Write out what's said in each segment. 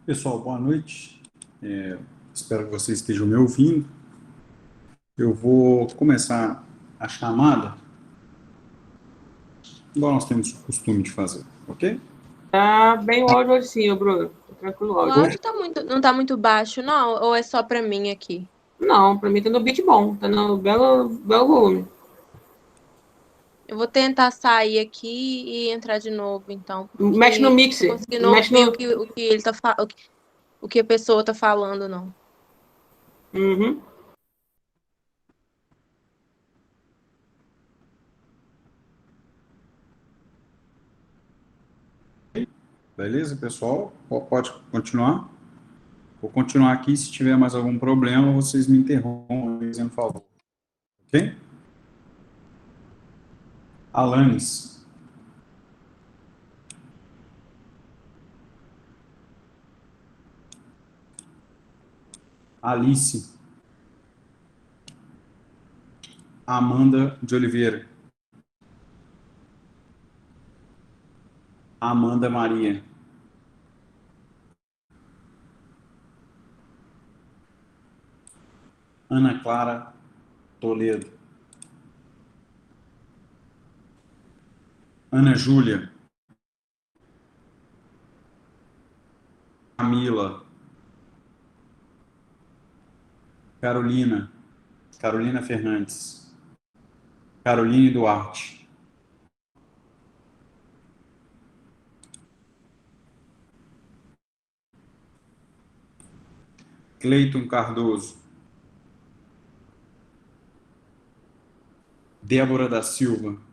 Pessoal, boa noite. Espero que vocês estejam me ouvindo. Eu vou começar a chamada, igual nós temos o costume de fazer, ok? Tá bem o áudio hoje sim, ô Bruno. Tá tranquilo o O áudio. áudio não tá muito baixo, não? Ou é só pra mim aqui? Não, pra mim tá no beat bom, tá no belo volume. Eu vou tentar sair aqui e entrar de novo, então, Mexe no porque tô mixer, conseguindo mexe ouvir no... o que ele tá o que a pessoa tá falando, não. Uhum. Beleza, pessoal? Pode continuar? Vou continuar aqui. Se tiver mais algum problema, vocês me interrompam, dizendo por favor. Ok? Alanis. Alice. Amanda de Oliveira. Amanda Maria. Ana Clara Toledo. Ana Júlia. Camila. Carolina. Carolina Fernandes. Caroline Duarte. Cleiton Cardoso. Débora da Silva.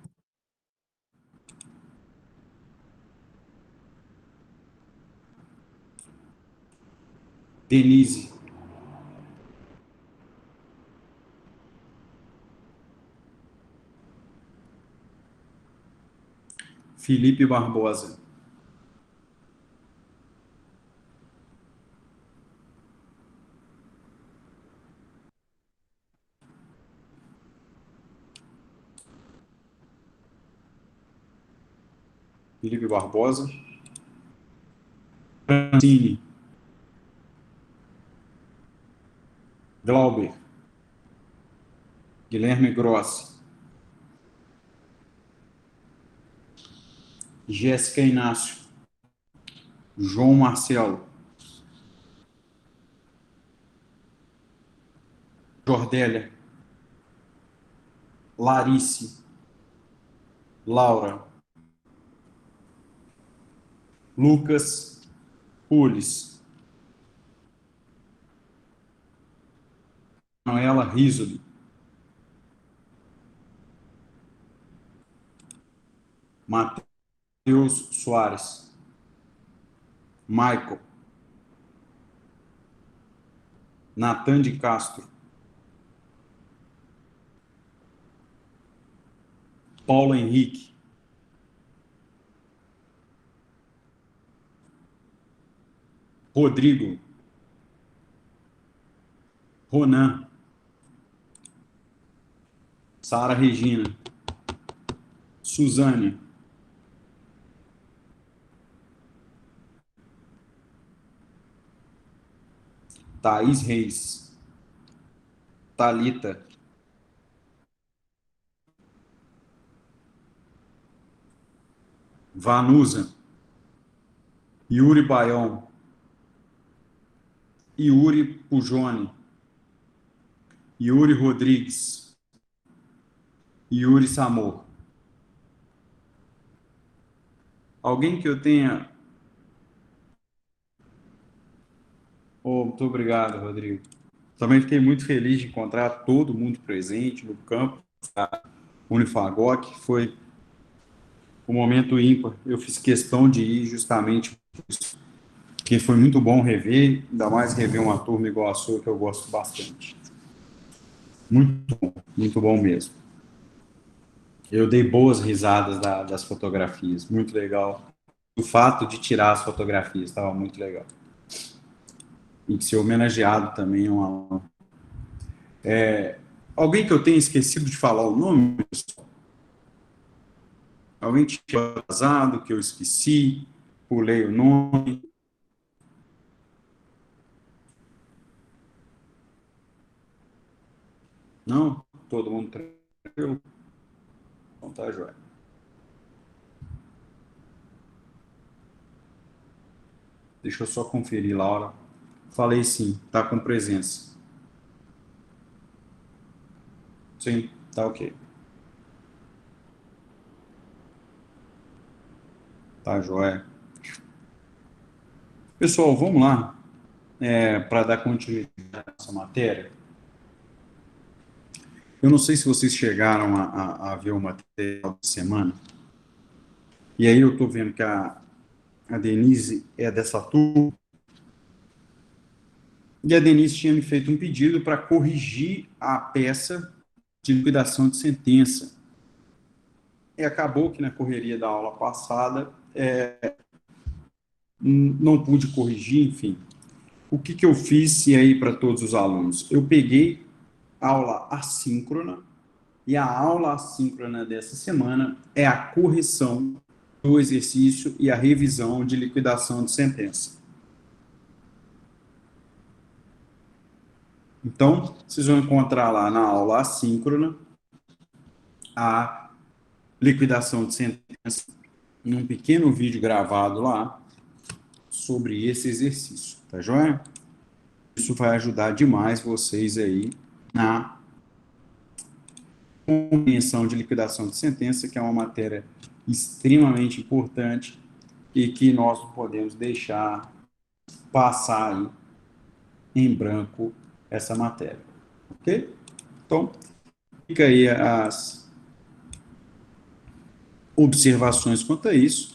Denise. Felipe Barbosa. Felipe Barbosa. Francine. Glauber. Guilherme Grossi. Jéssica Inácio. João Marcelo. Jordélia. Larice. Laura. Lucas Pules. Manuela Risoli. Matheus Soares. Michael. Natan de Castro. Paulo Henrique. Rodrigo. Ronan. Sara Regina. Suzane. Thaís Reis. Talita. Vanusa. Yuri Baion. Yuri Pujone. Yuri Rodrigues. Yuri Samor. Alguém que eu tenha... Oh, muito obrigado, Rodrigo. Também fiquei muito feliz de encontrar todo mundo presente no campo da Unifagoc, que foi um momento ímpar. Eu fiz questão de ir justamente porque foi muito bom rever, ainda mais rever uma turma igual a sua, que eu gosto bastante. Muito bom mesmo. Eu dei boas risadas das fotografias, muito legal. O fato de tirar as fotografias estava muito legal. E de ser homenageado também. Alguém que eu tenha esquecido de falar o nome? Alguém tinha atrasado, que eu esqueci, pulei o nome. Não? Todo mundo tranquilo? Então tá, joia. Deixa eu só conferir, Laura. Falei sim, tá com presença. Sim, tá ok. Tá, joia. Pessoal, vamos lá. Para dar continuidade à nossa matéria. Eu não sei se vocês chegaram a ver o material da semana. E aí eu estou vendo que a Denise é dessa turma. E a Denise tinha me feito um pedido para corrigir a peça de liquidação de sentença. E acabou que na correria da aula passada não pude corrigir, enfim. O que eu fiz e aí para todos os alunos? Eu peguei aula assíncrona, e a aula assíncrona dessa semana é a correção do exercício e a revisão de liquidação de sentença. Então, vocês vão encontrar lá na aula assíncrona a liquidação de sentença num pequeno vídeo gravado lá sobre esse exercício, tá joia? Isso vai ajudar demais vocês aí na compreensão de liquidação de sentença, que é uma matéria extremamente importante e que nós não podemos deixar passar aí em branco essa matéria, ok? Então, fica aí as observações quanto a isso.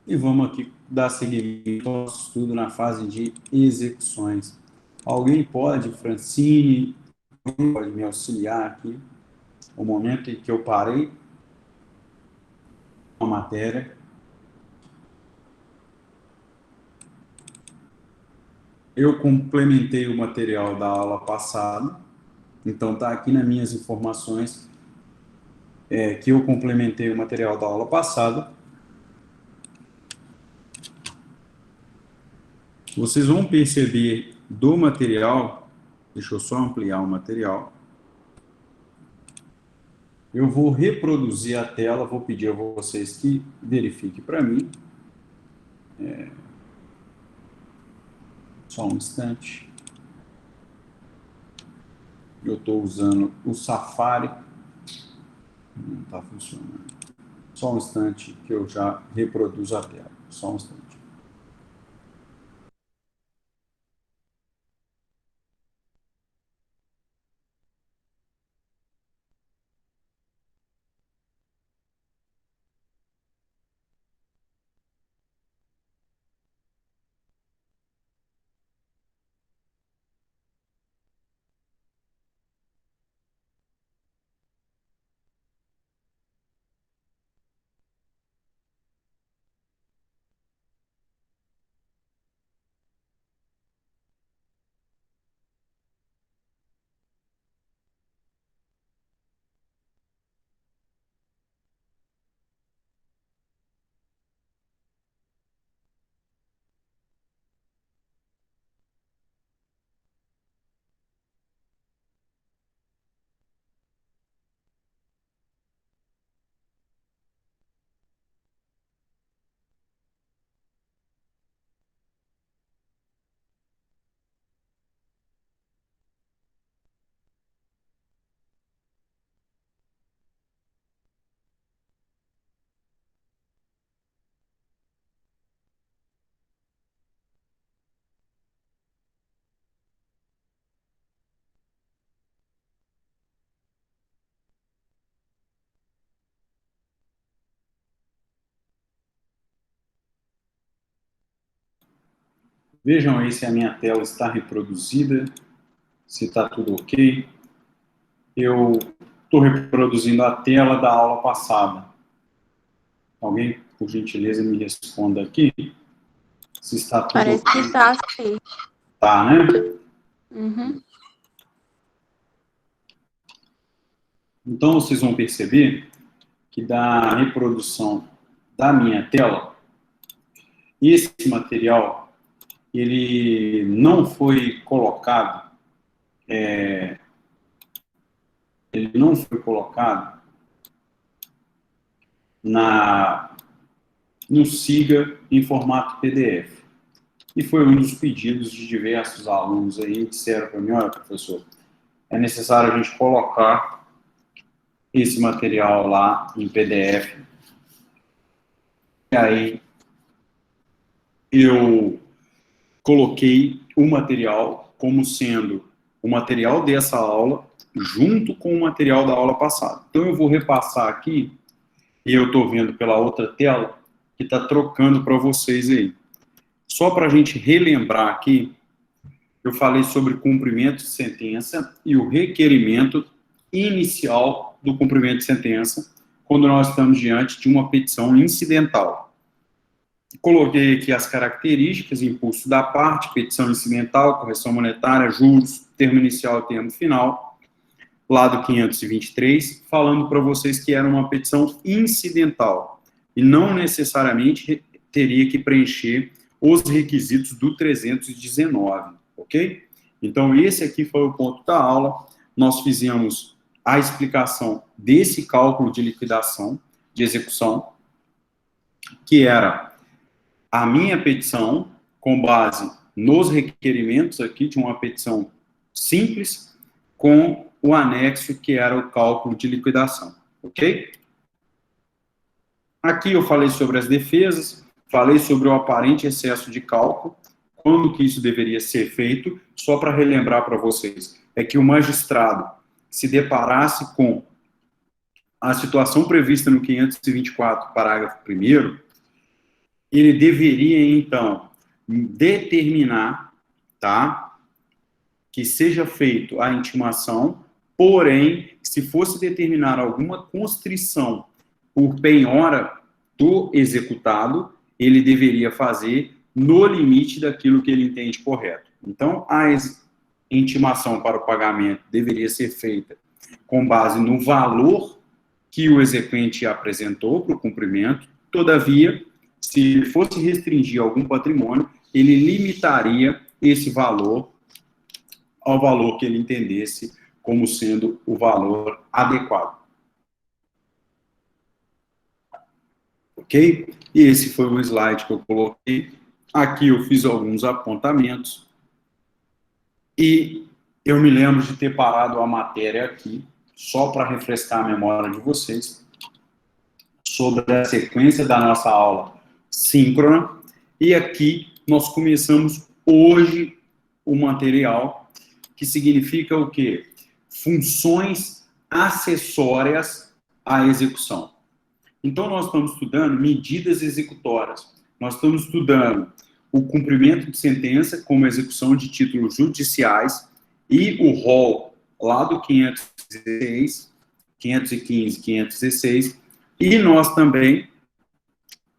E vamos aqui dar seguimento ao nosso estudo na fase de execuções. Alguém pode, Francine, pode me auxiliar aqui? O momento em que eu parei a matéria. Eu complementei o material da aula passada, então está aqui nas minhas informações que eu complementei o material da aula passada. Vocês vão perceber do material, deixa eu só ampliar o material. Eu vou reproduzir a tela, vou pedir a vocês que verifiquem para mim. Só um instante. Eu estou usando o Safari. Não está funcionando. Só um instante que eu já reproduzo a tela. Só um instante. Vejam aí se a minha tela está reproduzida, se está tudo ok. Eu estou reproduzindo a tela da aula passada. Alguém, por gentileza, me responda aqui se está tudo Parece ok. que tá sim. Tá, né? Uhum. Então, vocês vão perceber que da reprodução da minha tela, esse material, ele não foi colocado, no SIGA em formato PDF. E foi um dos pedidos de diversos alunos aí, disseram para mim, olha, professor, é necessário a gente colocar esse material lá em PDF. E aí, eu coloquei o material como sendo o material dessa aula junto com o material da aula passada. Então, eu vou repassar aqui, e eu estou vendo pela outra tela, que está trocando para vocês aí. Só para a gente relembrar aqui, eu falei sobre cumprimento de sentença e o requerimento inicial do cumprimento de sentença, quando nós estamos diante de uma petição incidental. Coloquei aqui as características: impulso da parte, petição incidental, correção monetária, juros, termo inicial e termo final, lado 523, falando para vocês que era uma petição incidental e não necessariamente teria que preencher os requisitos do 319, ok? Então, esse aqui foi o ponto da aula. Nós fizemos a explicação desse cálculo de liquidação, de execução, que era a minha petição, com base nos requerimentos aqui de uma petição simples, com o anexo que era o cálculo de liquidação, ok? Aqui eu falei sobre as defesas, falei sobre o aparente excesso de cálculo, quando que isso deveria ser feito, só para relembrar para vocês, é que o magistrado se deparasse com a situação prevista no 524, parágrafo 1º, ele deveria, então, determinar, tá, que seja feito a intimação, porém, se fosse determinar alguma constrição por penhora do executado, ele deveria fazer no limite daquilo que ele entende correto. Então, a intimação para o pagamento deveria ser feita com base no valor que o exequente apresentou para o cumprimento. Todavia, se ele fosse restringir algum patrimônio, ele limitaria esse valor ao valor que ele entendesse como sendo o valor adequado. Ok? E esse foi o slide que eu coloquei. Aqui eu fiz alguns apontamentos. E eu me lembro de ter parado a matéria aqui, só para refrescar a memória de vocês, sobre a sequência da nossa aula síncrona. E aqui nós começamos hoje o material, que significa o quê? Funções acessórias à execução. Então, nós estamos estudando medidas executórias. Nós estamos estudando o cumprimento de sentença como execução de títulos judiciais e o rol lá do 516, 515, 516. E nós também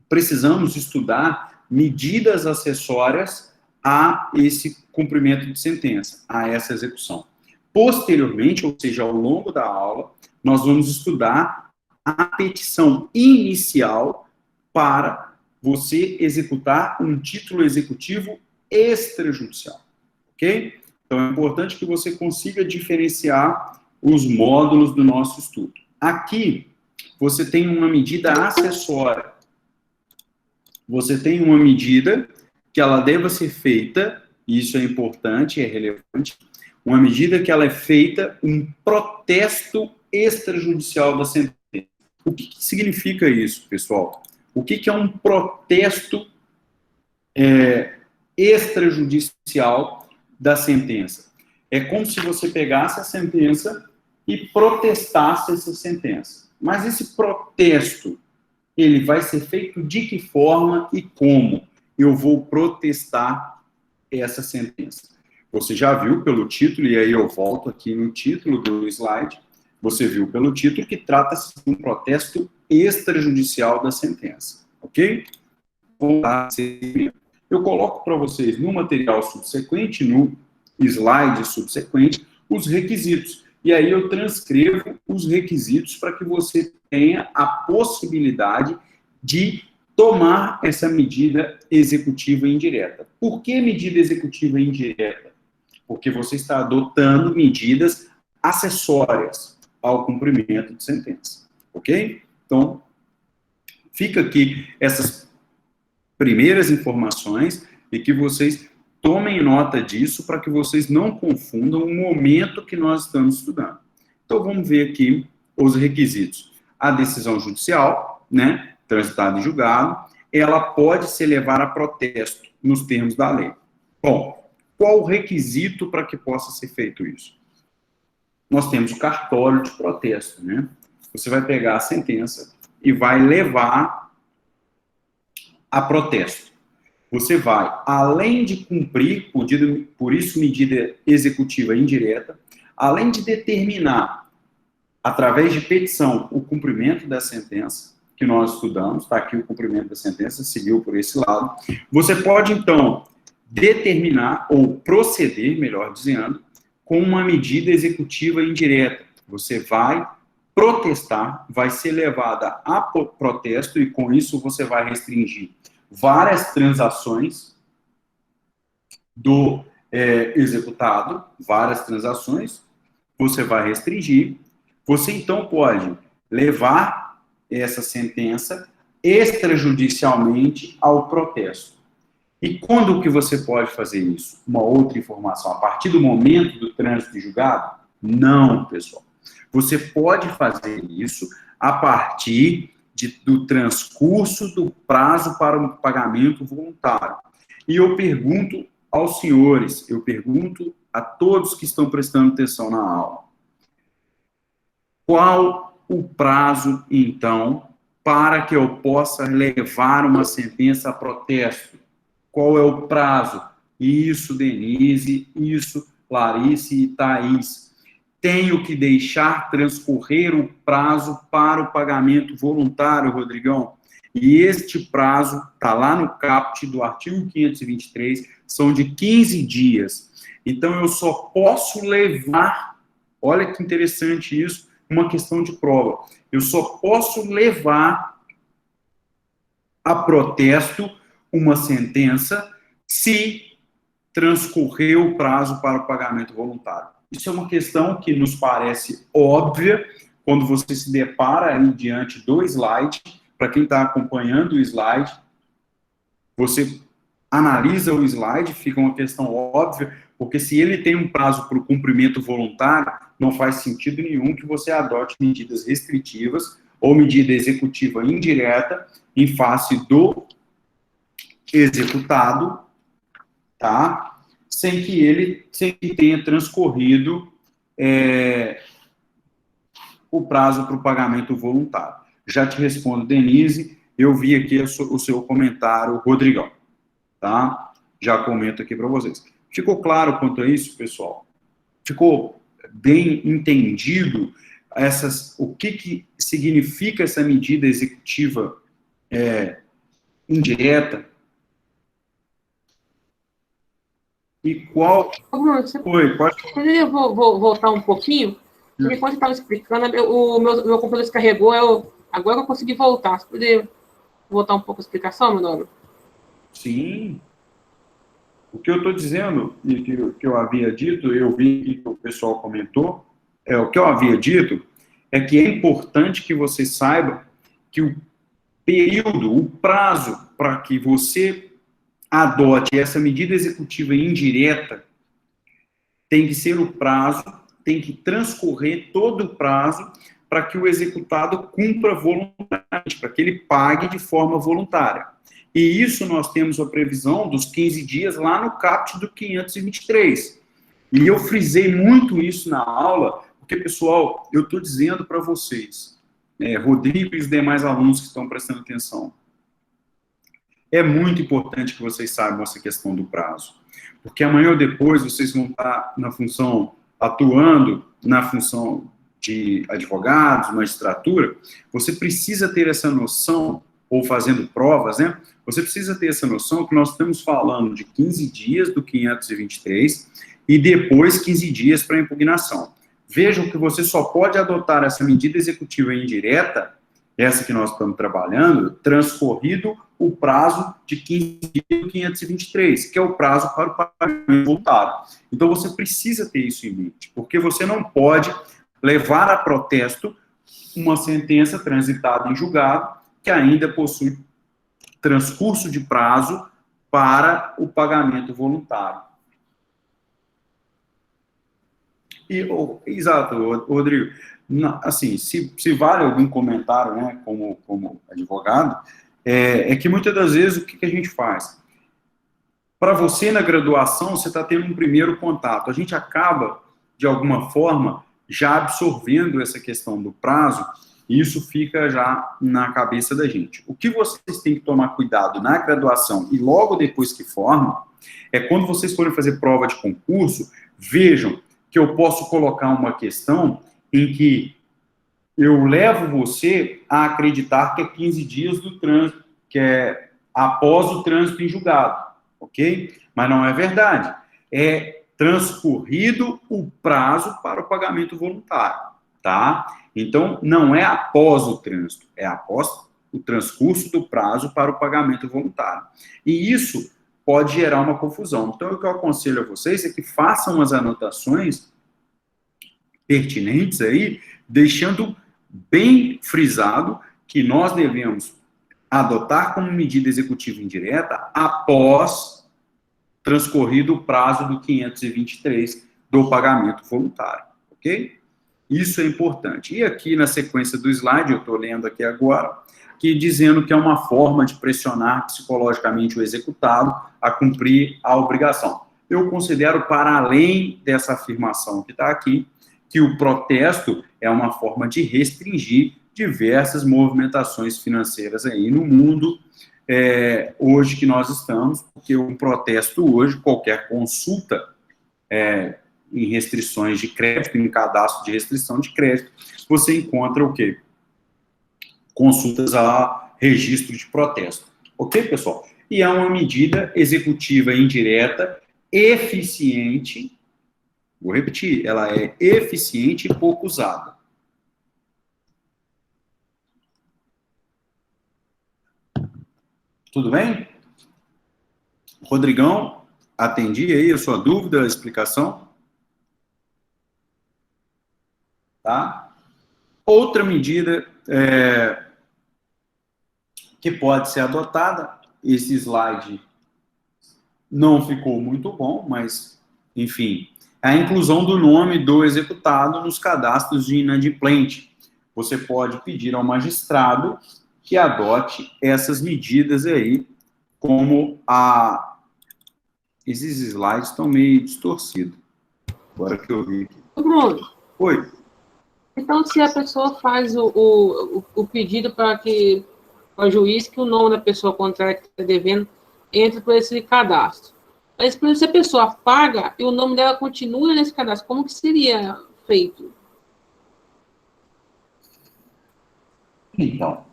precisamos estudar medidas acessórias a esse cumprimento de sentença, a essa execução. Posteriormente, ou seja, ao longo da aula, nós vamos estudar a petição inicial para você executar um título executivo extrajudicial, ok? Então, é importante que você consiga diferenciar os módulos do nosso estudo. Aqui, você tem uma medida acessória. Você tem uma medida que ela deva ser feita, e isso é importante, é relevante, uma medida que ela é feita um protesto extrajudicial da sentença. O que significa isso, pessoal? O que é um protesto extrajudicial da sentença? É como se você pegasse a sentença e protestasse essa sentença. Mas esse protesto, ele vai ser feito de que forma e como eu vou protestar essa sentença? Você já viu pelo título, e aí eu volto aqui no título do slide, você viu pelo título que trata-se de um protesto extrajudicial da sentença, ok? Eu coloco para vocês no material subsequente, no slide subsequente, os requisitos. E aí eu transcrevo os requisitos para que você tenha a possibilidade de tomar essa medida executiva indireta. Por que medida executiva indireta? Porque você está adotando medidas acessórias ao cumprimento de sentença, ok? Então, fica aqui essas primeiras informações e que vocês tomem nota disso para que vocês não confundam o momento que nós estamos estudando. Então, vamos ver aqui os requisitos. A decisão judicial, né, transitada em julgado, ela pode ser levada a protesto nos termos da lei. Bom, qual o requisito para que possa ser feito isso? Nós temos o cartório de protesto, né? Você vai pegar a sentença e vai levar a protesto. Você vai, além de cumprir, por isso medida executiva indireta, além de determinar, através de petição, o cumprimento da sentença, que nós estudamos, está aqui o cumprimento da sentença, seguiu por esse lado, você pode, então, determinar, ou proceder, melhor dizendo, com uma medida executiva indireta. Você vai protestar, vai ser levada a protesto, e com isso você vai restringir várias transações do executado, várias transações, você vai restringir. Você, então, pode levar essa sentença extrajudicialmente ao protesto. E quando que você pode fazer isso? Uma outra informação, a partir do momento do trânsito em julgado? Não, pessoal. Você pode fazer isso a partir do transcurso do prazo para o pagamento voluntário. E eu pergunto aos senhores, eu pergunto a todos que estão prestando atenção na aula, qual o prazo, então, para que eu possa levar uma sentença a protesto? Qual é o prazo? Isso, Denise, isso, Clarice e Thaís. Tenho que deixar transcorrer o prazo para o pagamento voluntário, Rodrigão. E este prazo está lá no caput do artigo 523, são de 15 dias. Então, eu só posso levar, olha que interessante isso, uma questão de prova. Eu só posso levar a protesto uma sentença se transcorrer o prazo para o pagamento voluntário. Isso é uma questão que nos parece óbvia quando você se depara aí diante do slide. Para quem está acompanhando o slide, você analisa o slide, fica uma questão óbvia, porque se ele tem um prazo para o cumprimento voluntário, não faz sentido nenhum que você adote medidas restritivas ou medida executiva indireta em face do executado, tá? Sem que tenha transcorrido o prazo para o pagamento voluntário. Já te respondo, Denise, eu vi aqui o seu comentário, Rodrigão, tá? Já comento aqui para vocês. Ficou claro quanto a isso, pessoal? Ficou bem entendido o que significa essa medida executiva indireta? E qual... Oi, pode... Eu vou voltar um pouquinho. Enquanto eu estava explicando, o meu computador descarregou, agora eu consegui voltar. Você poderia voltar um pouco a explicação, meu nome? Sim. O que eu estou dizendo, e que eu havia dito, eu vi que o pessoal comentou, o que eu havia dito é que é importante que você saiba que o período, o prazo para que você adote essa medida executiva indireta tem que ser o prazo, tem que transcorrer todo o prazo para que o executado cumpra voluntariamente, para que ele pague de forma voluntária. E isso nós temos a previsão dos 15 dias lá no caput do 523. E eu frisei muito isso na aula, porque, pessoal, eu estou dizendo para vocês, Rodrigo e os demais alunos que estão prestando atenção, é muito importante que vocês saibam essa questão do prazo. Porque amanhã ou depois vocês vão estar atuando na função de advogados, magistratura, você precisa ter essa noção, ou fazendo provas, né? Você precisa ter essa noção que nós estamos falando de 15 dias do 523 e depois 15 dias para impugnação. Vejam que você só pode adotar essa medida executiva indireta, essa que nós estamos trabalhando, transcorrido o prazo de 15 dias do 523, que é o prazo para o pagamento voluntário. Então, você precisa ter isso em mente, porque você não pode levar a protesto uma sentença transitada em julgado que ainda possui transcurso de prazo para o pagamento voluntário. Exato, Rodrigo. Assim, se vale algum comentário, né, como advogado, é que muitas das vezes o que a gente faz? Para você, na graduação, você está tendo um primeiro contato. A gente acaba, de alguma forma, já absorvendo essa questão do prazo, e isso fica já na cabeça da gente. O que vocês têm que tomar cuidado na graduação e logo depois que formam, é quando vocês forem fazer prova de concurso, vejam que eu posso colocar uma questão em que eu levo você a acreditar que é 15 dias do trânsito, que é após o trânsito em julgado, ok? Mas não é verdade. É transcorrido o prazo para o pagamento voluntário, tá? Então, não é após o trânsito, é após o transcurso do prazo para o pagamento voluntário. E isso pode gerar uma confusão. Então, o que eu aconselho a vocês é que façam as anotações pertinentes aí, deixando bem frisado que nós devemos adotar como medida executiva indireta após transcorrido o prazo do 523 do pagamento voluntário, ok? Isso é importante. E aqui na sequência do slide, eu estou lendo aqui agora, que dizendo que é uma forma de pressionar psicologicamente o executado a cumprir a obrigação. Eu considero, para além dessa afirmação que está aqui, que o protesto é uma forma de restringir diversas movimentações financeiras aí no mundo hoje que nós estamos, porque um protesto hoje, qualquer consulta em restrições de crédito, em cadastro de restrição de crédito, você encontra o quê? Consultas a registro de protesto. Ok, pessoal? E é uma medida executiva indireta, eficiente. Vou repetir, ela é eficiente e pouco usada. Tudo bem? Rodrigão, atendi aí a sua dúvida, a explicação? Tá? Outra medida que pode ser adotada, esse slide não ficou muito bom, mas, enfim, a inclusão do nome do executado nos cadastros de inadimplente. Você pode pedir ao magistrado que adote essas medidas aí, como esses slides estão meio distorcidos. Agora que eu vi aqui. Bruno. Oi. Então, se a pessoa faz o pedido para o juiz que o nome da pessoa contrária que está devendo entre por esse cadastro. Mas se a pessoa paga e o nome dela continua nesse cadastro, como que seria feito? Então,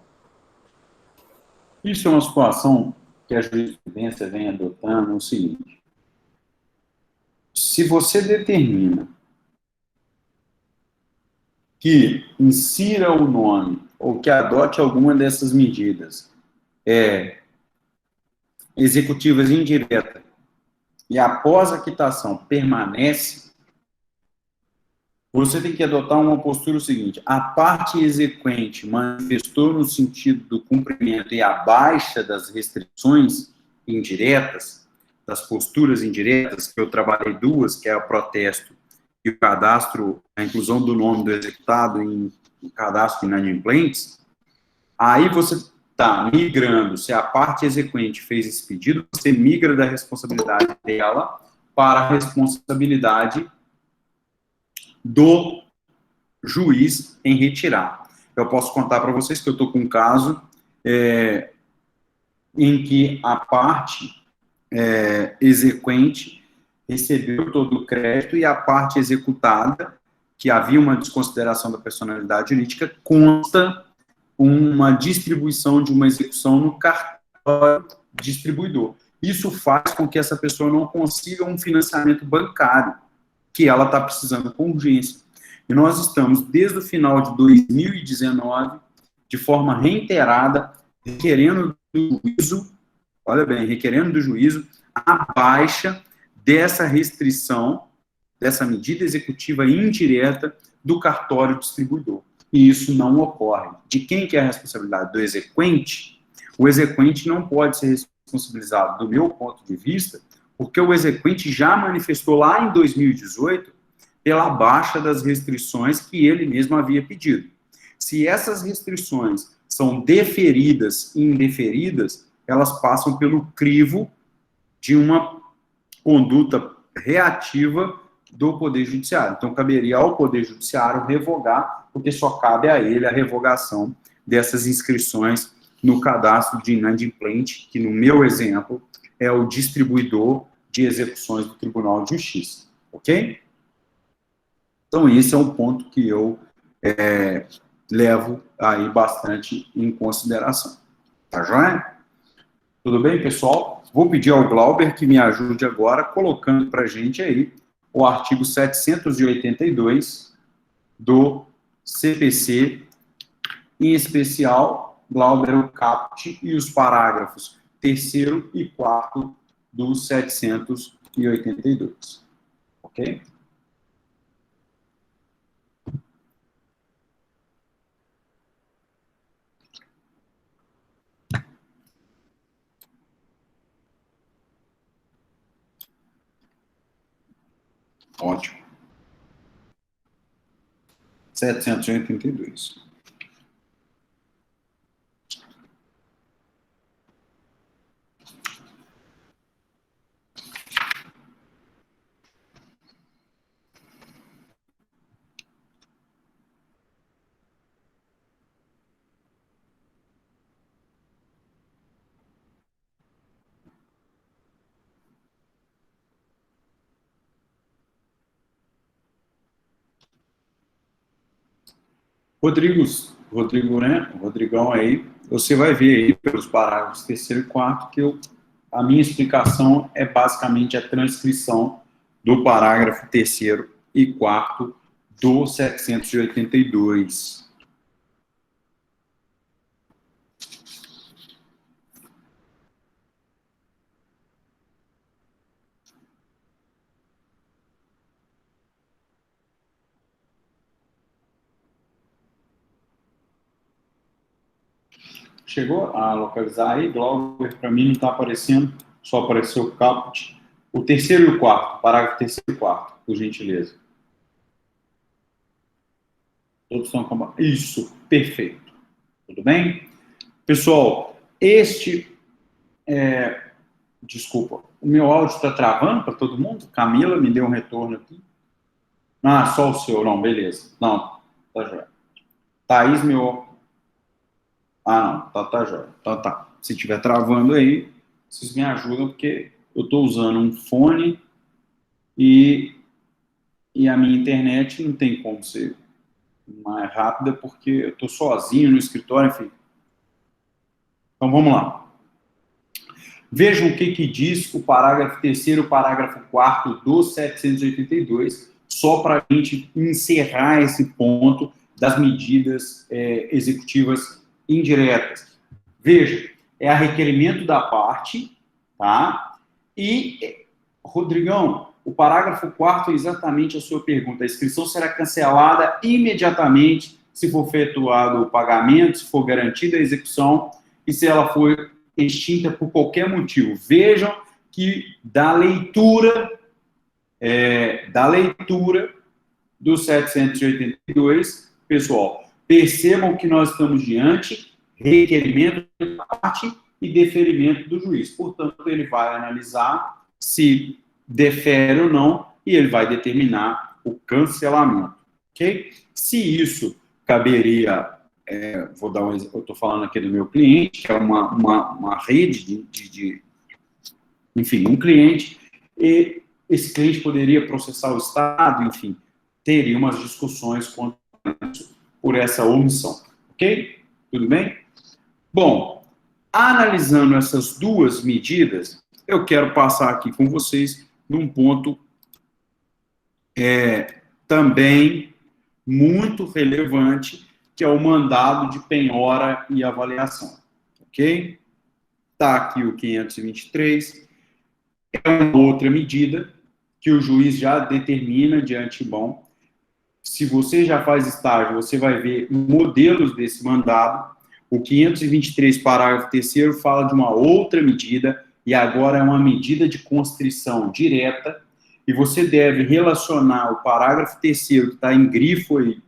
isso é uma situação que a jurisprudência vem adotando, é o seguinte: se você determina que insira o nome ou que adote alguma dessas medidas executivas indiretas e após a quitação permanece, você tem que adotar uma postura seguinte: a parte exequente manifestou no sentido do cumprimento e a baixa das restrições indiretas, das posturas indiretas, que eu trabalhei duas, que é o protesto e o cadastro, a inclusão do nome do executado em cadastro de inadimplentes, aí você está migrando, se a parte exequente fez esse pedido, você migra da responsabilidade dela para a responsabilidade do juiz em retirar. Eu posso contar para vocês que eu estou com um caso em que a parte exequente recebeu todo o crédito e a parte executada, que havia uma desconsideração da personalidade jurídica, consta uma distribuição de uma execução no cartório distribuidor. Isso faz com que essa pessoa não consiga um financiamento bancário, que ela está precisando com urgência. E nós estamos, desde o final de 2019, de forma reiterada, requerendo do juízo, olha bem, requerendo do juízo a baixa dessa restrição, dessa medida executiva indireta do cartório distribuidor. E isso não ocorre. De quem que é a responsabilidade? Do exequente? O exequente não pode ser responsabilizado, do meu ponto de vista, porque o exequente já manifestou lá em 2018 pela baixa das restrições que ele mesmo havia pedido. Se essas restrições são deferidas e indeferidas, elas passam pelo crivo de uma conduta reativa do Poder Judiciário. Então, caberia ao Poder Judiciário revogar, porque só cabe a ele a revogação dessas inscrições no cadastro de inadimplente, que no meu exemplo é o distribuidor de execuções do Tribunal de Justiça. Ok? Então, esse é um ponto que eu levo aí bastante em consideração. Tá joia? Tudo bem, pessoal? Vou pedir ao Glauber que me ajude agora, colocando para a gente aí o artigo 782 do CPC, em especial, Glauber, o caput e os parágrafos 3º e 4º do 782. Ok? Ótimo. 782. Rodrigo, né? Rodrigão aí, você vai ver aí pelos parágrafos 3º e 4º que a minha explicação é basicamente a transcrição do parágrafo 3º e 4º do 782. Chegou a localizar aí, Glauber? Para mim não está aparecendo, só apareceu o caput. O 3º e o 4º, parágrafo 3º e 4º, por gentileza. Todos estão com... Isso, perfeito. Tudo bem? Pessoal, desculpa, o meu áudio está travando para todo mundo? Camila me deu um retorno aqui. Ah, só o seu, não, beleza. Não, tá jóia. Thaís, meu... Ah, não, tá jóia. Tá. Se estiver travando aí, vocês me ajudam, porque eu estou usando um fone e a minha internet não tem como ser mais rápida, porque eu estou sozinho no escritório, enfim. Então, vamos lá. Vejam o que diz o parágrafo 3º e o parágrafo 4º do 782, só para a gente encerrar esse ponto das medidas executivas indiretas. Veja, é a requerimento da parte, tá? E, Rodrigão, o parágrafo 4º é exatamente a sua pergunta. A inscrição será cancelada imediatamente se for efetuado o pagamento, se for garantida a execução e se ela for extinta por qualquer motivo. Vejam que da leitura do 782, pessoal, percebam que nós estamos diante requerimento da parte e deferimento do juiz. Portanto, ele vai analisar se defere ou não e ele vai determinar o cancelamento. Ok? Se isso caberia, vou dar um exemplo, eu estou falando aqui do meu cliente, que é uma rede enfim, um cliente, e esse cliente poderia processar o Estado, enfim, teria umas discussões quanto a isso por essa omissão. Ok? Tudo bem? Bom, analisando essas duas medidas, eu quero passar aqui com vocês num ponto também muito relevante, que é o mandado de penhora e avaliação. Ok? Está aqui o 523. É uma outra medida que o juiz já determina de antemão. Se você já faz estágio, você vai ver modelos desse mandado. O 523, parágrafo 3º, fala de uma outra medida, e agora é uma medida de constrição direta, e você deve relacionar o parágrafo 3º, que está em grifo aí,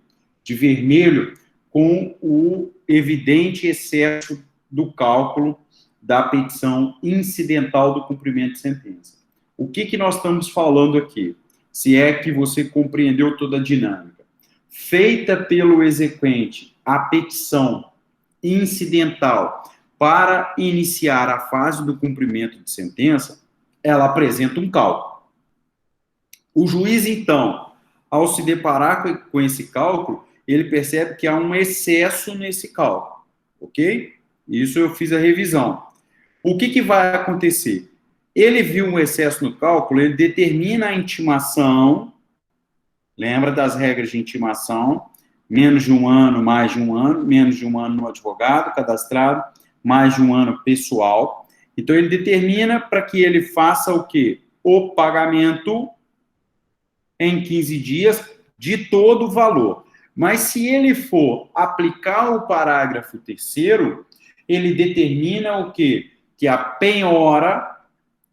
de vermelho, com o evidente excesso do cálculo da petição incidental do cumprimento de sentença. O que nós estamos falando aqui? Se é que você compreendeu toda a dinâmica. Feita pelo exequente a petição incidental para iniciar a fase do cumprimento de sentença, ela apresenta um cálculo. O juiz, então, ao se deparar com esse cálculo, ele percebe que há um excesso nesse cálculo, ok? Isso eu fiz a revisão. O que vai acontecer? Ele viu um excesso no cálculo, ele determina a intimação, lembra das regras de intimação, menos de um ano, mais de um ano, menos de um ano no advogado cadastrado, mais de um ano pessoal. Então, ele determina para que ele faça o quê? O pagamento em 15 dias de todo o valor. Mas se ele for aplicar o parágrafo 3º, ele determina o quê? Que a penhora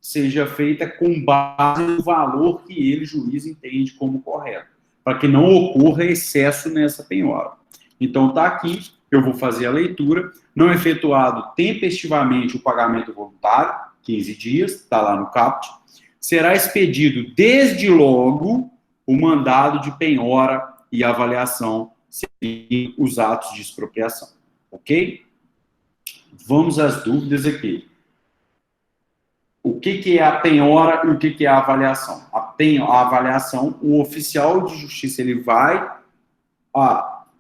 seja feita com base no valor que ele, juiz, entende como correto, para que não ocorra excesso nessa penhora. Então, está aqui, eu vou fazer a leitura, não efetuado tempestivamente o pagamento voluntário, 15 dias, está lá no caput, será expedido desde logo o mandado de penhora e avaliação seguindo os atos de expropriação. Ok? Vamos às dúvidas aqui. O que é a penhora e o que é a avaliação? A avaliação, o oficial de justiça ele vai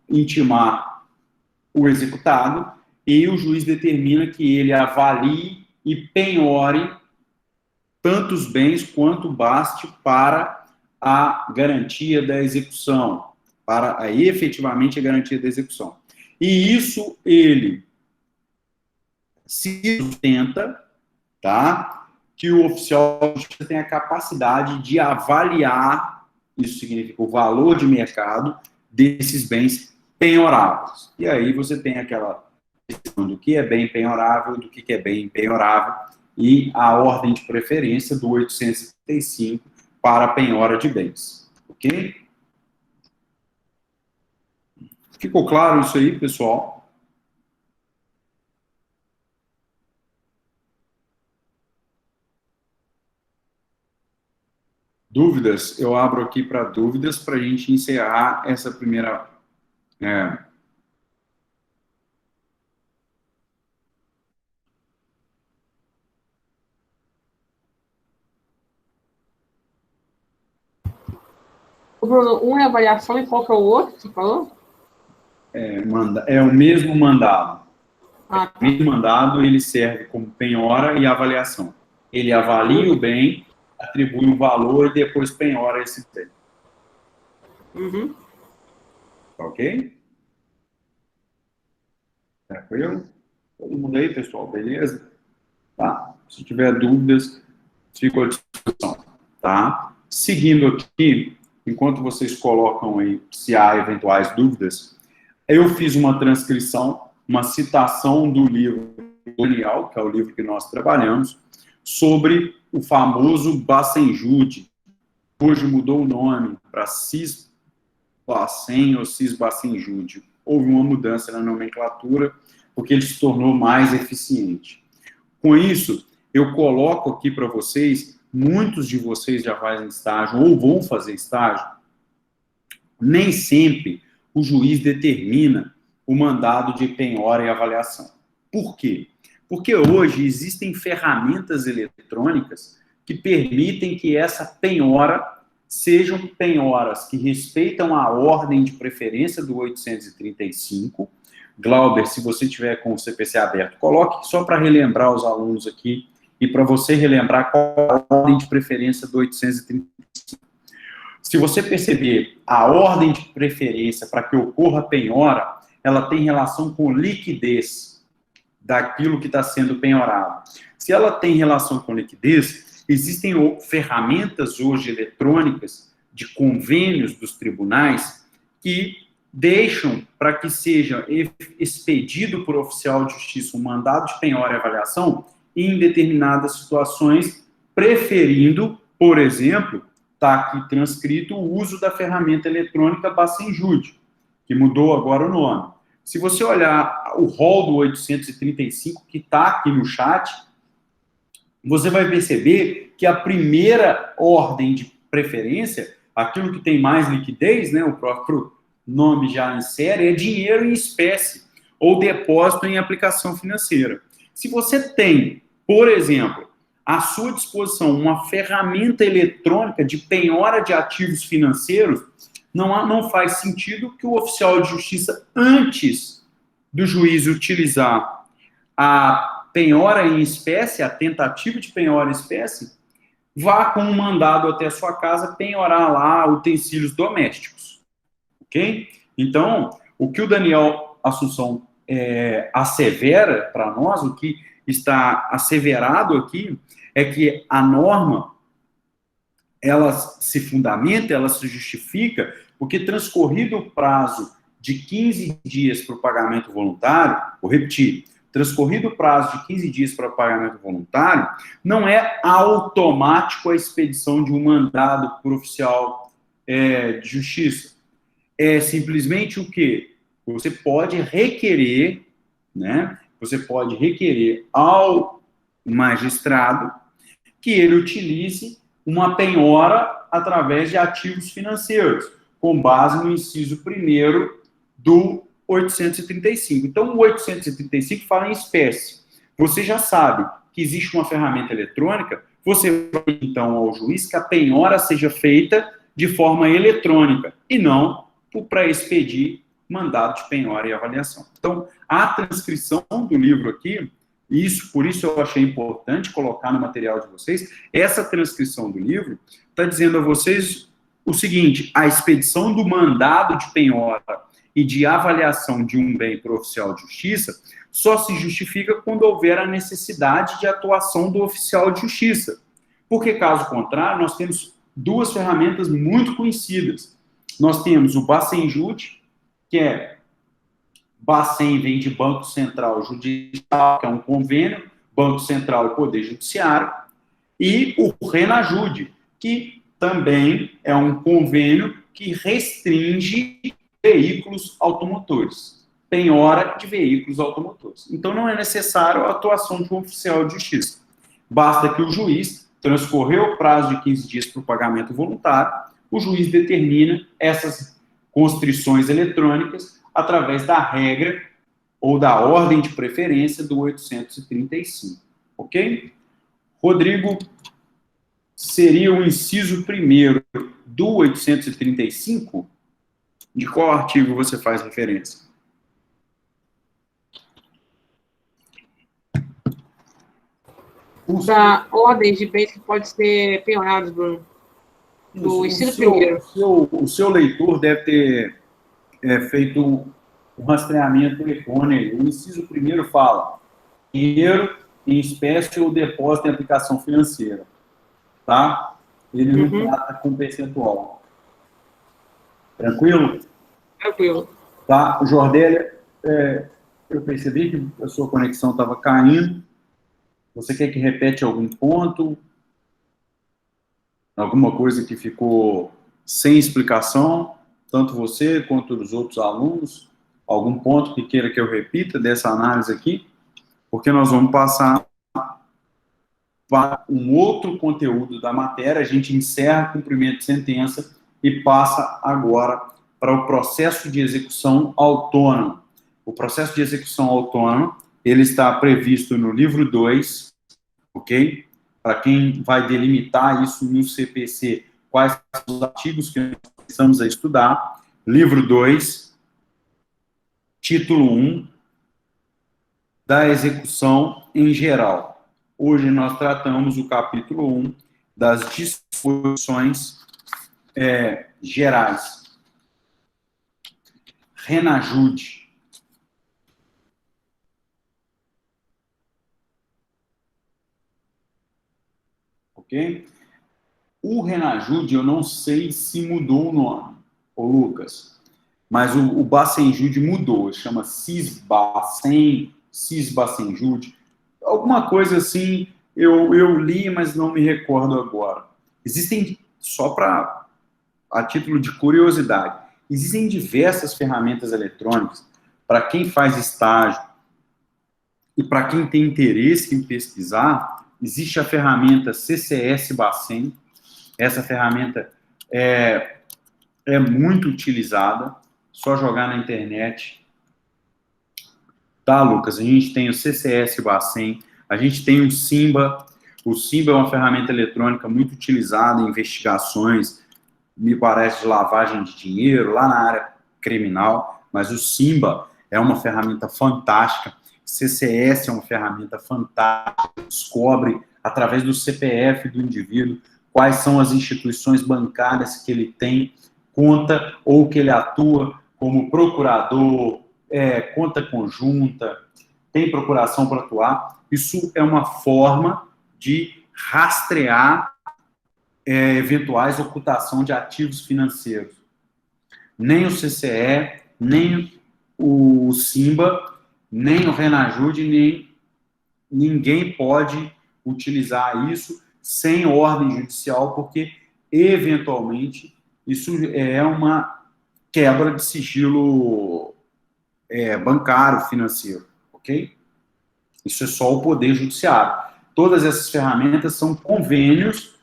intimar o executado e o juiz determina que ele avalie e penhore tantos bens quanto baste para a garantia da execução, para efetivamente a garantia da execução. E isso ele se sustenta, tá? Que o oficial de justiça tem a capacidade de avaliar, isso significa o valor de mercado desses bens penhoráveis. E aí você tem aquela questão do que é bem penhorável, do que é bem penhorável, e a ordem de preferência do 875 para a penhora de bens. Ok? Ficou claro isso aí, pessoal? Dúvidas? Eu abro aqui para dúvidas para a gente encerrar essa primeira... Bruno, um é avaliação e qual que é o outro, você falou? É o mesmo mandado. Ah, tá. O mesmo mandado, ele serve como penhora e avaliação. Ele avalia o bem, atribui um valor e depois penhora esse bem. Uhum. Ok? Tranquilo? Todo mundo aí, pessoal, beleza? Tá. Se tiver dúvidas, fico à disposição. Tá? Seguindo aqui, enquanto vocês colocam aí se há eventuais dúvidas, eu fiz uma transcrição, uma citação do livro Daniel, que é o livro que nós trabalhamos, sobre o famoso Bacenjude. Hoje mudou o nome para Cis-Bacen ou Cis-Bacenjude. Houve uma mudança na nomenclatura, porque ele se tornou mais eficiente. Com isso, eu coloco aqui para vocês, muitos de vocês já fazem estágio ou vão fazer estágio, nem sempre o juiz determina o mandado de penhora e avaliação. Por quê? Porque hoje existem ferramentas eletrônicas que permitem que essa penhora sejam penhoras que respeitam a ordem de preferência do 835. Glauber, se você tiver com o CPC aberto, coloque só para relembrar os alunos aqui e para você relembrar qual é a ordem de preferência do 835. Se você perceber, a ordem de preferência para que ocorra a penhora, ela tem relação com liquidez. daquilo que está sendo penhorado. Se ela tem relação com liquidez, existem ferramentas hoje eletrônicas de convênios dos tribunais que deixam para que seja expedido por oficial de justiça um mandado de penhora e avaliação em determinadas situações, preferindo, por exemplo, está aqui transcrito o uso da ferramenta eletrônica Bacenjude, que mudou agora o nome. Se você olhar o rol do 835, que está aqui no chat, você vai perceber que a primeira ordem de preferência, aquilo que tem mais liquidez, né, o próprio nome já insere, é dinheiro em espécie ou depósito em aplicação financeira. Se você tem, por exemplo, à sua disposição uma ferramenta eletrônica de penhora de ativos financeiros, não faz sentido que o oficial de justiça, antes do juiz utilizar a penhora em espécie, a tentativa de penhora em espécie, vá com um mandado até a sua casa penhorar lá utensílios domésticos. Ok? Então, o que o Daniel Assunção assevera para nós, o que está asseverado aqui, é que a norma, ela se fundamenta, ela se justifica, porque transcorrido o prazo de 15 dias para o pagamento voluntário, vou repetir, transcorrido o prazo de 15 dias para o pagamento voluntário, não é automático a expedição de um mandado por oficial de justiça. É simplesmente o quê? Você pode requerer, né? Você pode requerer ao magistrado que ele utilize uma penhora através de ativos financeiros, com base no inciso 1º do 835. Então, o 835 fala em espécie. Você já sabe que existe uma ferramenta eletrônica, você vai, então, ao juiz que a penhora seja feita de forma eletrônica e não para expedir mandado de penhora e avaliação. Então, a transcrição do livro aqui, por isso eu achei importante colocar no material de vocês, essa transcrição do livro está dizendo a vocês o seguinte: a expedição do mandado de penhora e de avaliação de um bem para o oficial de justiça só se justifica quando houver a necessidade de atuação do oficial de justiça. Porque, caso contrário, nós temos duas ferramentas muito conhecidas. Nós temos o Bacenjude, que Bacen vem de Banco Central Judicial, que é um convênio, Banco Central e Poder Judiciário, e o Renajude, que também é um convênio que restringe veículos automotores, penhora de veículos automotores. Então, não é necessário a atuação de um oficial de justiça. Basta que o juiz transcorreu o prazo de 15 dias para o pagamento voluntário, o juiz determina essas constrições eletrônicas através da regra ou da ordem de preferência do 835. Ok? Rodrigo, seria o inciso 1º do 835? De qual artigo você faz referência? Da ordem de bens que pode ser penhorados, Bruno. Do inciso 1º. O seu leitor deve ter feito um rastreamento telefone. O inciso 1º fala dinheiro em espécie ou depósito em aplicação financeira. Tá? Ele não trata com percentual. Tranquilo? Tranquilo. Tá? Jordélia, eu percebi que a sua conexão estava caindo. Você quer que repete algum ponto? Alguma coisa que ficou sem explicação? Tanto você quanto os outros alunos? Algum ponto que queira que eu repita dessa análise aqui? Porque nós vamos passar para um outro conteúdo da matéria. A gente encerra o cumprimento de sentença e passa agora para o processo de execução autônomo. O processo de execução autônomo, ele está previsto no livro 2, ok? Para quem vai delimitar isso no CPC, quais são os artigos que nós precisamos estudar. Livro 2, título 1, da execução em geral. Hoje nós tratamos o capítulo 1 das disposições gerais. Renajude. ok? O Renajude, eu não sei se mudou o nome, ô Lucas, mas o Bacenjude mudou, chama Cisbacenjude, alguma coisa assim, eu li, mas não me recordo agora. Existem, só a título de curiosidade, existem diversas ferramentas eletrônicas para quem faz estágio e para quem tem interesse em pesquisar. Existe a ferramenta CCS Bacen. Essa ferramenta é muito utilizada, só jogar na internet. Tá, Lucas? A gente tem o CCS Bacen, a gente tem o Simba. O Simba é uma ferramenta eletrônica muito utilizada em investigações, me parece, de lavagem de dinheiro, lá na área criminal, mas o Simba é uma ferramenta fantástica. CCS é uma ferramenta fantástica, descobre, através do CPF do indivíduo, quais são as instituições bancárias que ele tem conta ou que ele atua como procurador, conta conjunta, tem procuração para atuar. Isso é uma forma de rastrear eventuais ocultação de ativos financeiros. Nem o CCE, nem o Simba, nem o Renajude, nem ninguém pode utilizar isso sem ordem judicial, porque, eventualmente, isso é uma quebra de sigilo bancário, financeiro, ok? Isso é só o Poder Judiciário. Todas essas ferramentas são convênios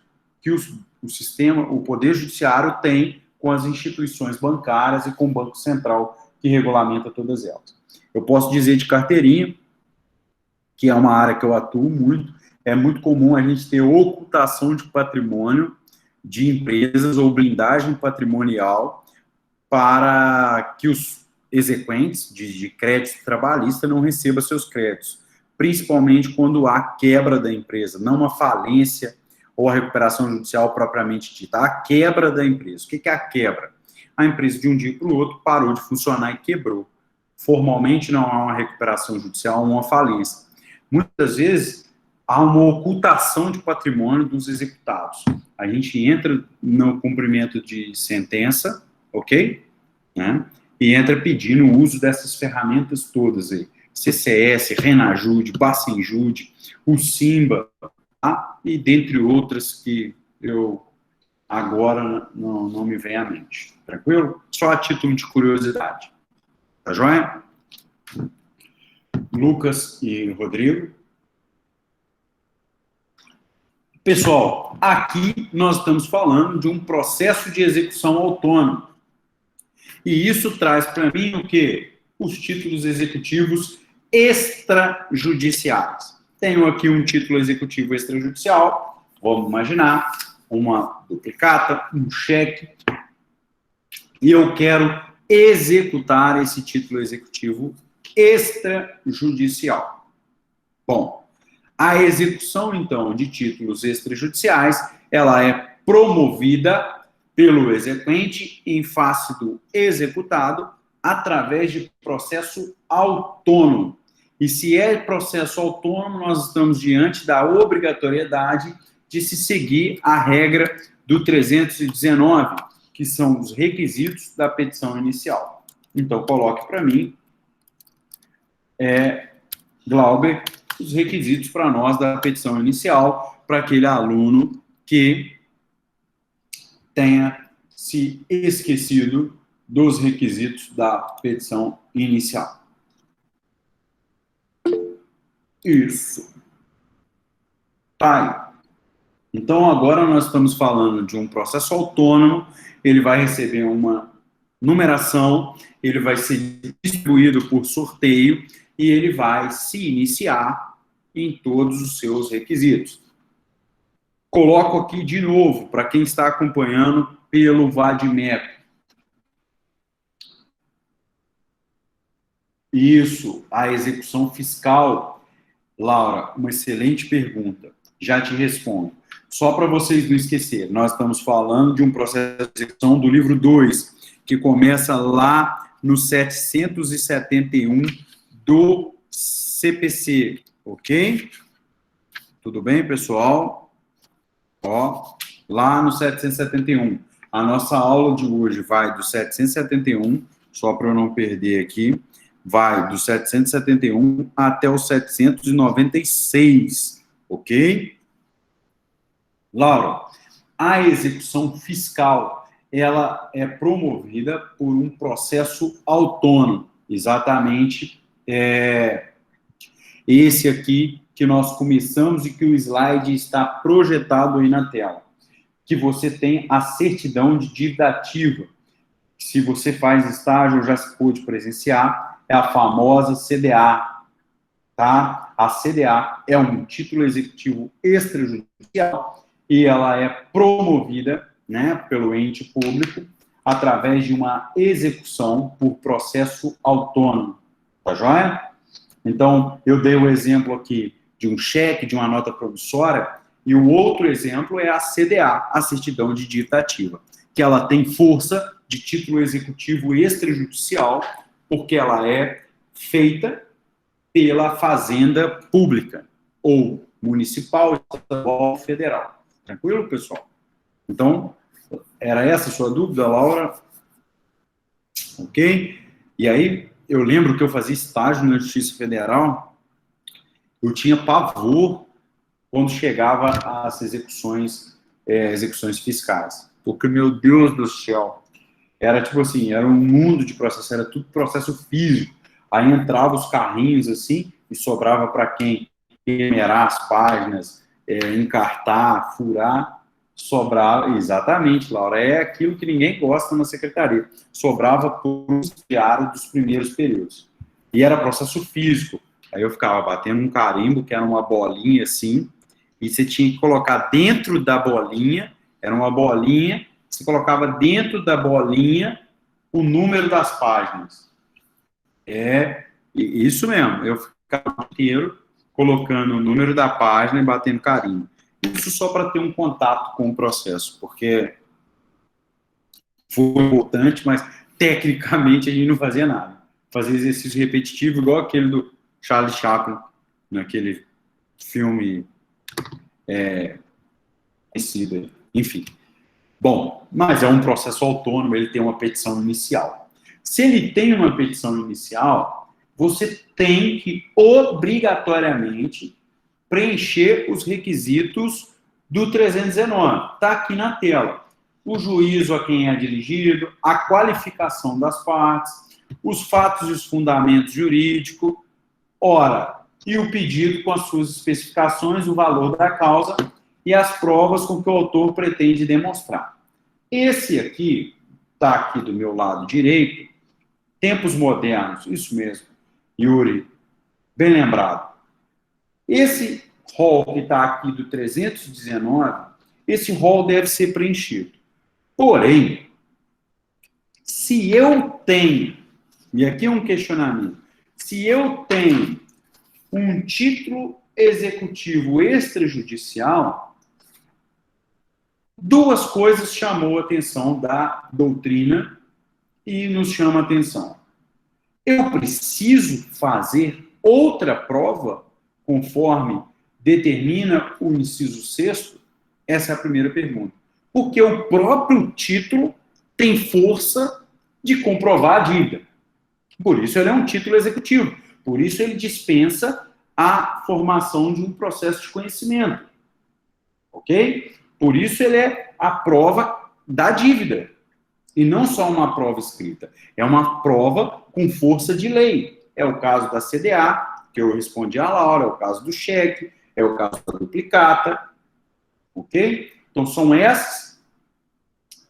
que o Poder Judiciário tem com as instituições bancárias e com o Banco Central, que regulamenta todas elas. Eu posso dizer de carteirinha, que é uma área que eu atuo muito, é muito comum a gente ter ocultação de patrimônio de empresas ou blindagem patrimonial para que os exequentes de crédito trabalhista não recebam seus créditos, principalmente quando há quebra da empresa, não uma falência ou a recuperação judicial propriamente dita, a quebra da empresa. O que é a quebra? A empresa, de um dia para o outro, parou de funcionar e quebrou. Formalmente, não há uma recuperação judicial ou uma falência. Muitas vezes, há uma ocultação de patrimônio dos executados. A gente entra no cumprimento de sentença, ok? Né? E entra pedindo o uso dessas ferramentas todas aí. CCS, Renajude, Bacenjude, o Simba, tá? E dentre outras que eu agora não me vem à mente. Tranquilo? Só a título de curiosidade. Tá joia? Lucas e Rodrigo. Pessoal, aqui nós estamos falando de um processo de execução autônomo. E isso traz para mim o quê? Os títulos executivos extrajudiciais. Tenho aqui um título executivo extrajudicial, vamos imaginar, uma duplicata, um cheque, e eu quero executar esse título executivo extrajudicial. Bom, a execução, então, de títulos extrajudiciais, ela é promovida pelo exequente em face do executado através de processo autônomo. E se é processo autônomo, nós estamos diante da obrigatoriedade de se seguir a regra do 319, que são os requisitos da petição inicial. Então, coloque para mim, Glauber, os requisitos para nós da petição inicial, para aquele aluno que tenha se esquecido dos requisitos da petição inicial. Isso. Tá. Então, agora nós estamos falando de um processo autônomo, ele vai receber uma numeração, ele vai ser distribuído por sorteio e ele vai se iniciar em todos os seus requisitos. Coloco aqui de novo, para quem está acompanhando pelo Vadimeco. Isso, a execução fiscal. Laura, uma excelente pergunta. Já te respondo. Só para vocês não esquecerem, nós estamos falando de um processo de execução do livro 2, que começa lá no 771 do CPC, ok? Tudo bem, pessoal? Ó, lá no 771. A nossa aula de hoje vai do 771, só para eu não perder aqui, vai do 771 até o 796, ok? Laura, a execução fiscal, ela é promovida por um processo autônomo, exatamente esse aqui que nós começamos e que o slide está projetado aí na tela, que você tem a certidão de dívida ativa. Se você faz estágio, já se pôde presenciar, é a famosa CDA, tá? A CDA é um título executivo extrajudicial e ela é promovida, né, pelo ente público através de uma execução por processo autônomo, tá joia? Então, eu dei o exemplo aqui de um cheque, de uma nota promissória, e o outro exemplo é a CDA, a certidão de dívida ativa, que ela tem força de título executivo extrajudicial, porque ela é feita pela fazenda pública, ou municipal, estadual, federal. Tranquilo, pessoal? Então, era essa a sua dúvida, Laura? Ok? E aí, eu lembro que eu fazia estágio na Justiça Federal, eu tinha pavor quando chegava às execuções fiscais. Porque, meu Deus do céu, era tipo assim, era um mundo de processo, era tudo processo físico. Aí entrava os carrinhos assim, e sobrava para quem numerar as páginas, encartar, furar, sobrava, exatamente, Laura, é aquilo que ninguém gosta na secretaria, sobrava por os diários dos primeiros períodos. E era processo físico. Aí eu ficava batendo um carimbo, que era uma bolinha assim, e você tinha que colocar dentro da bolinha, era uma bolinha, você colocava dentro da bolinha o número das páginas. É isso mesmo, eu ficava inteiro colocando o número da página e batendo carimbo. Isso só para ter um contato com o processo, porque foi importante, mas tecnicamente a gente não fazia nada. Fazia exercício repetitivo, igual aquele do Charlie Chaplin, naquele filme conhecido, enfim. Bom, mas é um processo autônomo, ele tem uma petição inicial. Se ele tem uma petição inicial, você tem que obrigatoriamente preencher os requisitos do 319. Está aqui na tela. O juízo a quem é dirigido, a qualificação das partes, os fatos e os fundamentos jurídicos, e o pedido com as suas especificações, o valor da causa e as provas com que o autor pretende demonstrar. Esse aqui, está aqui do meu lado direito, tempos modernos, isso mesmo, Yuri, bem lembrado. Esse rol que está aqui do 319, esse rol deve ser preenchido. Porém, se eu tenho, e aqui é um questionamento, se eu tenho um título executivo extrajudicial, duas coisas chamou a atenção da doutrina e nos chama a atenção. Eu preciso fazer outra prova conforme determina o inciso 6º? Essa é a primeira pergunta. Porque o próprio título tem força de comprovar a dívida. Por isso ele é um título executivo. Por isso ele dispensa a formação de um processo de conhecimento. Ok? Por isso ele é a prova da dívida. E não só uma prova escrita. É uma prova com força de lei. É o caso da CDA, que eu respondi a Laura, é o caso do cheque, é o caso da duplicata. Ok? Então são essas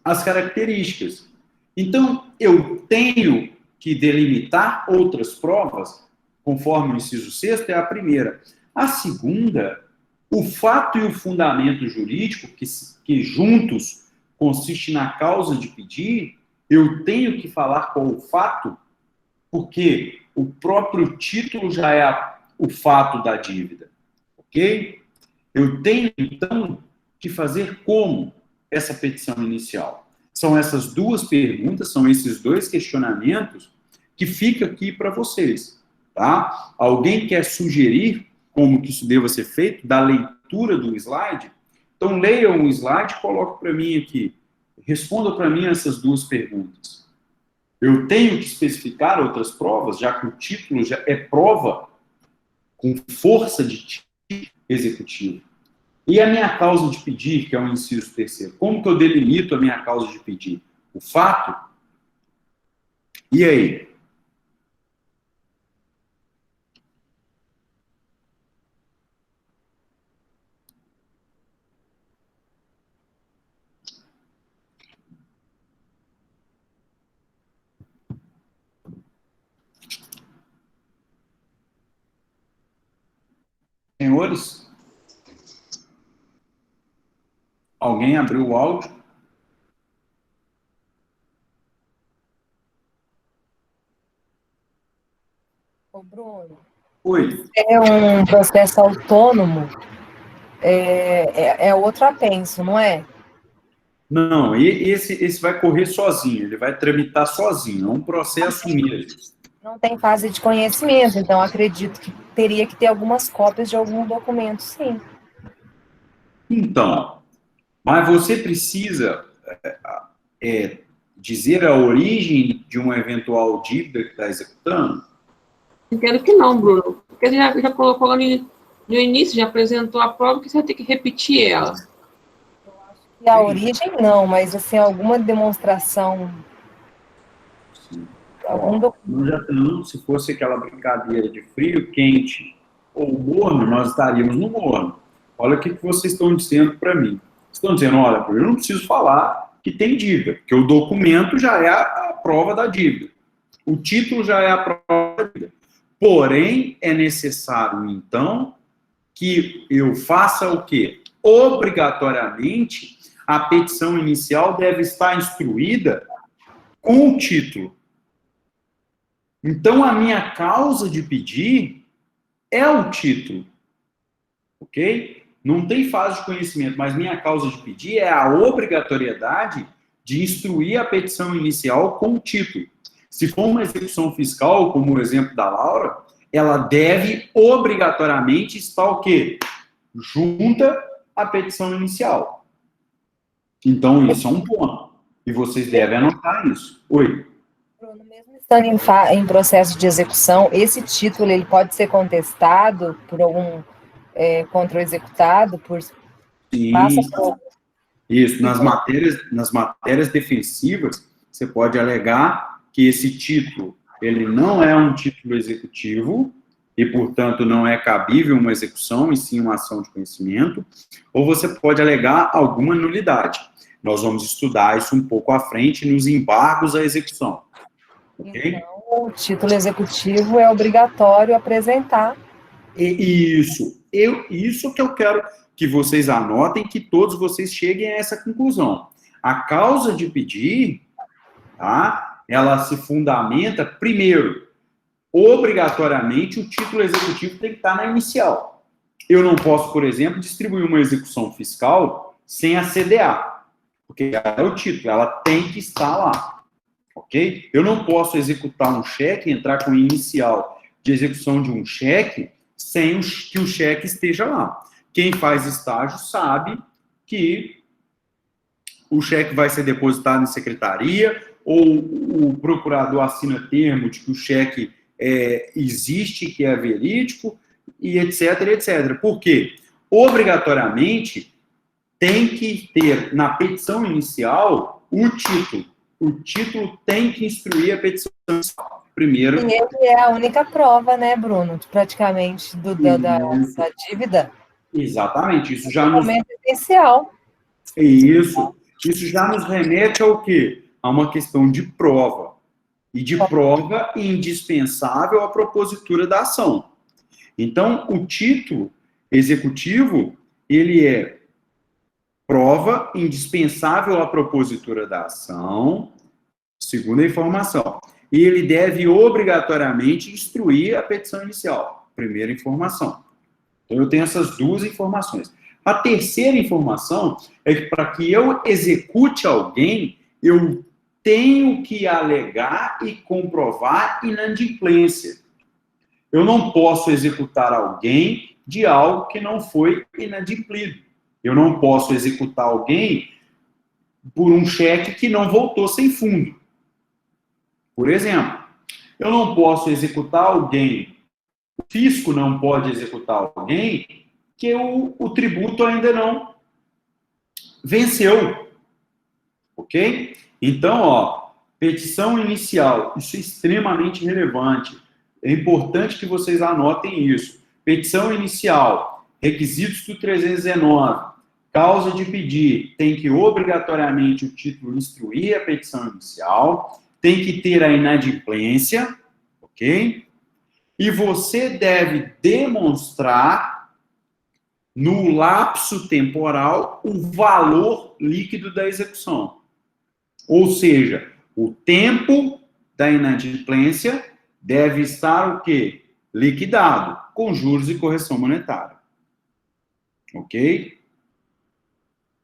as características. Então eu tenho que delimitar outras provas, conforme o inciso 6º, é a primeira. A segunda, o fato e o fundamento jurídico, que juntos consiste na causa de pedir, eu tenho que falar qual o fato, porque o próprio título já é o fato da dívida. Ok? Eu tenho, então, que fazer como essa petição inicial? São essas duas perguntas, são esses dois questionamentos que fica aqui para vocês. Tá? Alguém quer sugerir como que isso deva ser feito, da leitura do slide? Então, leia um slide e coloque para mim aqui. Responda para mim essas duas perguntas. Eu tenho que especificar outras provas, já que o título já é prova com força de título executivo. E a minha causa de pedir, que é o inciso terceiro, como que eu delimito a minha causa de pedir? O fato? E aí? Senhores, alguém abriu o áudio? Ô, Bruno, Oi. é um processo autônomo, é outro apenso, não é? Não, esse vai correr sozinho, ele vai tramitar sozinho, é um processo mesmo. Não tem fase de conhecimento, então acredito que teria que ter algumas cópias de algum documento, sim. Então, mas você precisa dizer a origem de uma eventual dívida que está executando? Entendo que não, Bruno. Porque ele já colocou lá no início, já apresentou a prova, que você vai ter que repetir ela. E a origem não, mas assim, alguma demonstração. Sim. Algum documento. Nós já estamos, se fosse aquela brincadeira de frio, quente ou morno, nós estaríamos no morno. Olha o que vocês estão dizendo para mim. Estão dizendo, olha, eu não preciso falar que tem dívida, porque o documento já é a prova da dívida. O título já é a prova da dívida. Porém, é necessário, então, que eu faça o quê? Obrigatoriamente, a petição inicial deve estar instruída com o título. Então, a minha causa de pedir é o título. Ok? Não tem fase de conhecimento, mas minha causa de pedir é a obrigatoriedade de instruir a petição inicial com o título. Se for uma execução fiscal, como o exemplo da Laura, ela deve obrigatoriamente estar o quê? Junta à petição inicial. Então, isso é um ponto. E vocês devem anotar isso. Oi. Bruno, mesmo estando em processo de execução, esse título ele pode ser contestado por algum contra o executado, por Sim. passa por... Isso, nas matérias defensivas, você pode alegar que esse título, ele não é um título executivo e, portanto, não é cabível uma execução, e sim uma ação de conhecimento, ou você pode alegar alguma nulidade. Nós vamos estudar isso um pouco à frente nos embargos à execução. Okay? Então, o título executivo é obrigatório apresentar. Isso que eu quero que vocês anotem, que todos vocês cheguem a essa conclusão. A causa de pedir, tá? Ela se fundamenta, primeiro, obrigatoriamente, o título executivo tem que estar na inicial. Eu não posso, por exemplo, distribuir uma execução fiscal sem a CDA, porque é o título, ela tem que estar lá, ok? Eu não posso executar um cheque, entrar com inicial de execução de um cheque, sem que o cheque esteja lá. Quem faz estágio sabe que o cheque vai ser depositado em secretaria, ou o procurador assina termo de que o cheque existe, que é verídico, e etc, etc. Por quê? Obrigatoriamente, tem que ter na petição inicial o título. O título tem que instruir a petição inicial. Primeiro. E ele é a única prova, né, Bruno, praticamente, da dívida. Exatamente. Isso já nos... essencial. Isso já nos remete ao quê? A uma questão de prova. E de prova indispensável à propositura da ação. Então, o título executivo, ele é prova indispensável à propositura da ação, segunda informação. E ele deve obrigatoriamente instruir a petição inicial, primeira informação. Então, eu tenho essas duas informações. A terceira informação é que, para que eu execute alguém, eu tenho que alegar e comprovar inadimplência. Eu não posso executar alguém de algo que não foi inadimplido. Eu não posso executar alguém por um cheque que não voltou sem fundo. Por exemplo, eu não posso executar alguém, o fisco não pode executar alguém que o tributo ainda não venceu. Ok? Então, ó, petição inicial, isso é extremamente relevante. É importante que vocês anotem isso. Petição inicial, requisitos do 319, causa de pedir, tem que obrigatoriamente o título instruir a petição inicial, tem que ter a inadimplência, ok? E você deve demonstrar, no lapso temporal, o valor líquido da execução. Ou seja, o tempo da inadimplência deve estar o quê? Liquidado, com juros e correção monetária. Ok?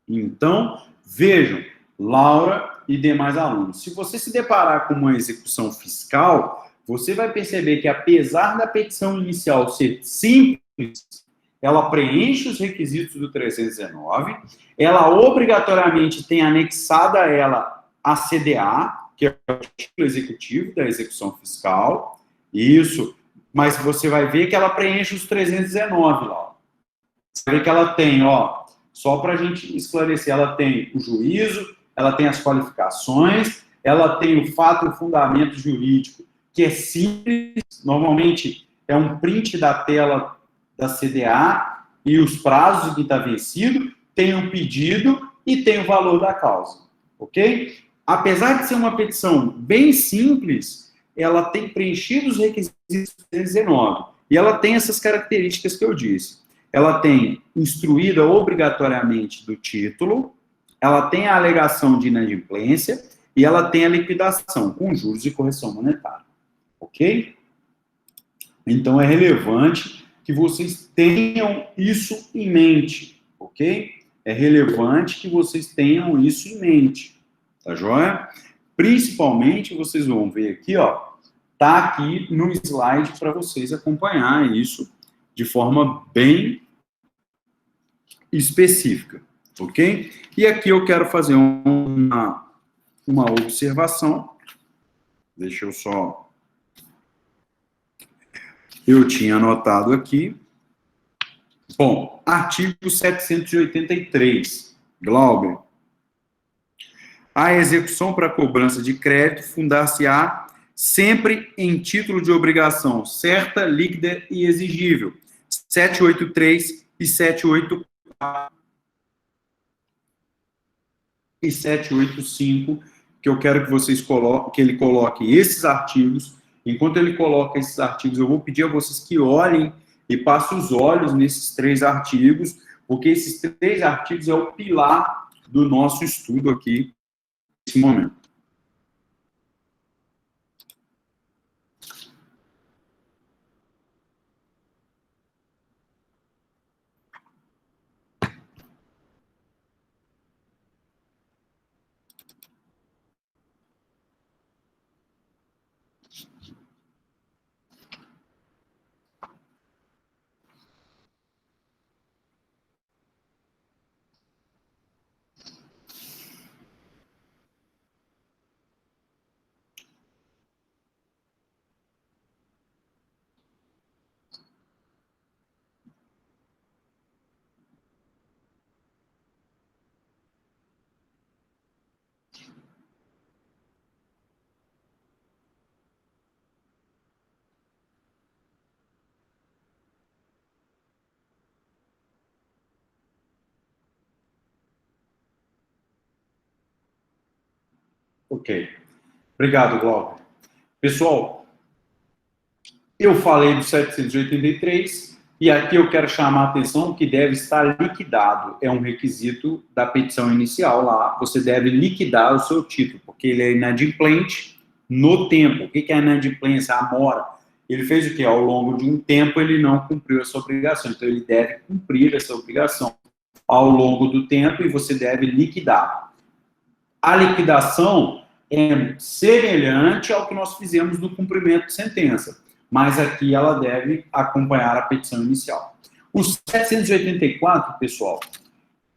Então, vejam, Laura e demais alunos, se você se deparar com uma execução fiscal, você vai perceber que, apesar da petição inicial ser simples, ela preenche os requisitos do 319, ela obrigatoriamente tem anexada a ela a CDA, que é o título executivo da execução fiscal, isso, mas você vai ver que ela preenche os 319 lá. Você vai ver que ela tem, ó, só para a gente esclarecer, ela tem o juízo, ela tem as qualificações, ela tem o fato e o fundamento jurídico, que é simples, normalmente é um print da tela da CDA e os prazos que está vencido, tem um pedido e tem o valor da causa, ok? Apesar de ser uma petição bem simples, ela tem preenchido os requisitos do 319 e ela tem essas características que eu disse. Ela tem instruída obrigatoriamente do título, ela tem a alegação de inadimplência e ela tem a liquidação com juros e correção monetária, ok? Então é relevante que vocês tenham isso em mente, ok? É relevante que vocês tenham isso em mente, tá joia? Principalmente, vocês vão ver aqui, ó, tá aqui no slide para vocês acompanhar isso de forma bem específica, ok? E aqui eu quero fazer uma observação, deixa eu só... Eu tinha anotado aqui. Bom, artigo 783, Glauber. A execução para cobrança de crédito fundar-se-á sempre em título de obrigação certa, líquida e exigível. 783 e 784 e 785, que eu quero que vocês coloquem, que ele coloque esses artigos. Enquanto ele coloca esses artigos, eu vou pedir a vocês que olhem e passem os olhos nesses 3 artigos, porque esses 3 artigos é o pilar do nosso estudo aqui nesse momento. Ok. Obrigado, Glauber. Pessoal, eu falei do 783 e aqui eu quero chamar a atenção que deve estar liquidado. É um requisito da petição inicial lá. Você deve liquidar o seu título, porque ele é inadimplente no tempo. O que é a inadimplência? A mora. Ele fez o quê? Ao longo de um tempo ele não cumpriu essa obrigação. Então ele deve cumprir essa obrigação ao longo do tempo e você deve liquidar. A liquidação é semelhante ao que nós fizemos no cumprimento de sentença, mas aqui ela deve acompanhar a petição inicial. O 784, pessoal,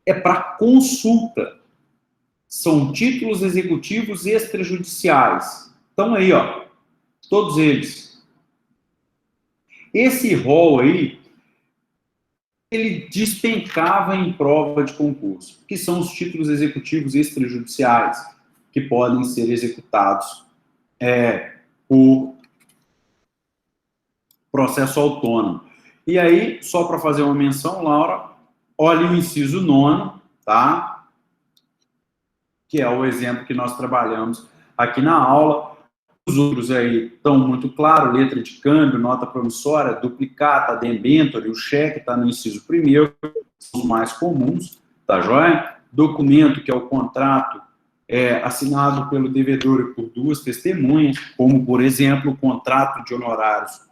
é para consulta. São títulos executivos extrajudiciais. Estão aí, ó, todos eles. Esse rol aí, ele despencava em prova de concurso, que são os títulos executivos extrajudiciais, que podem ser executados por processo autônomo. E aí, só para fazer uma menção, Laura, olha o inciso 9º, tá? Que é o exemplo que nós trabalhamos aqui na aula. Os outros aí estão muito claros: letra de câmbio, nota promissória, duplicata, debênture, o cheque está no inciso 1º, os mais comuns, tá joia? Documento, que é o contrato assinado pelo devedor e por duas testemunhas, como, por exemplo, o contrato de honorários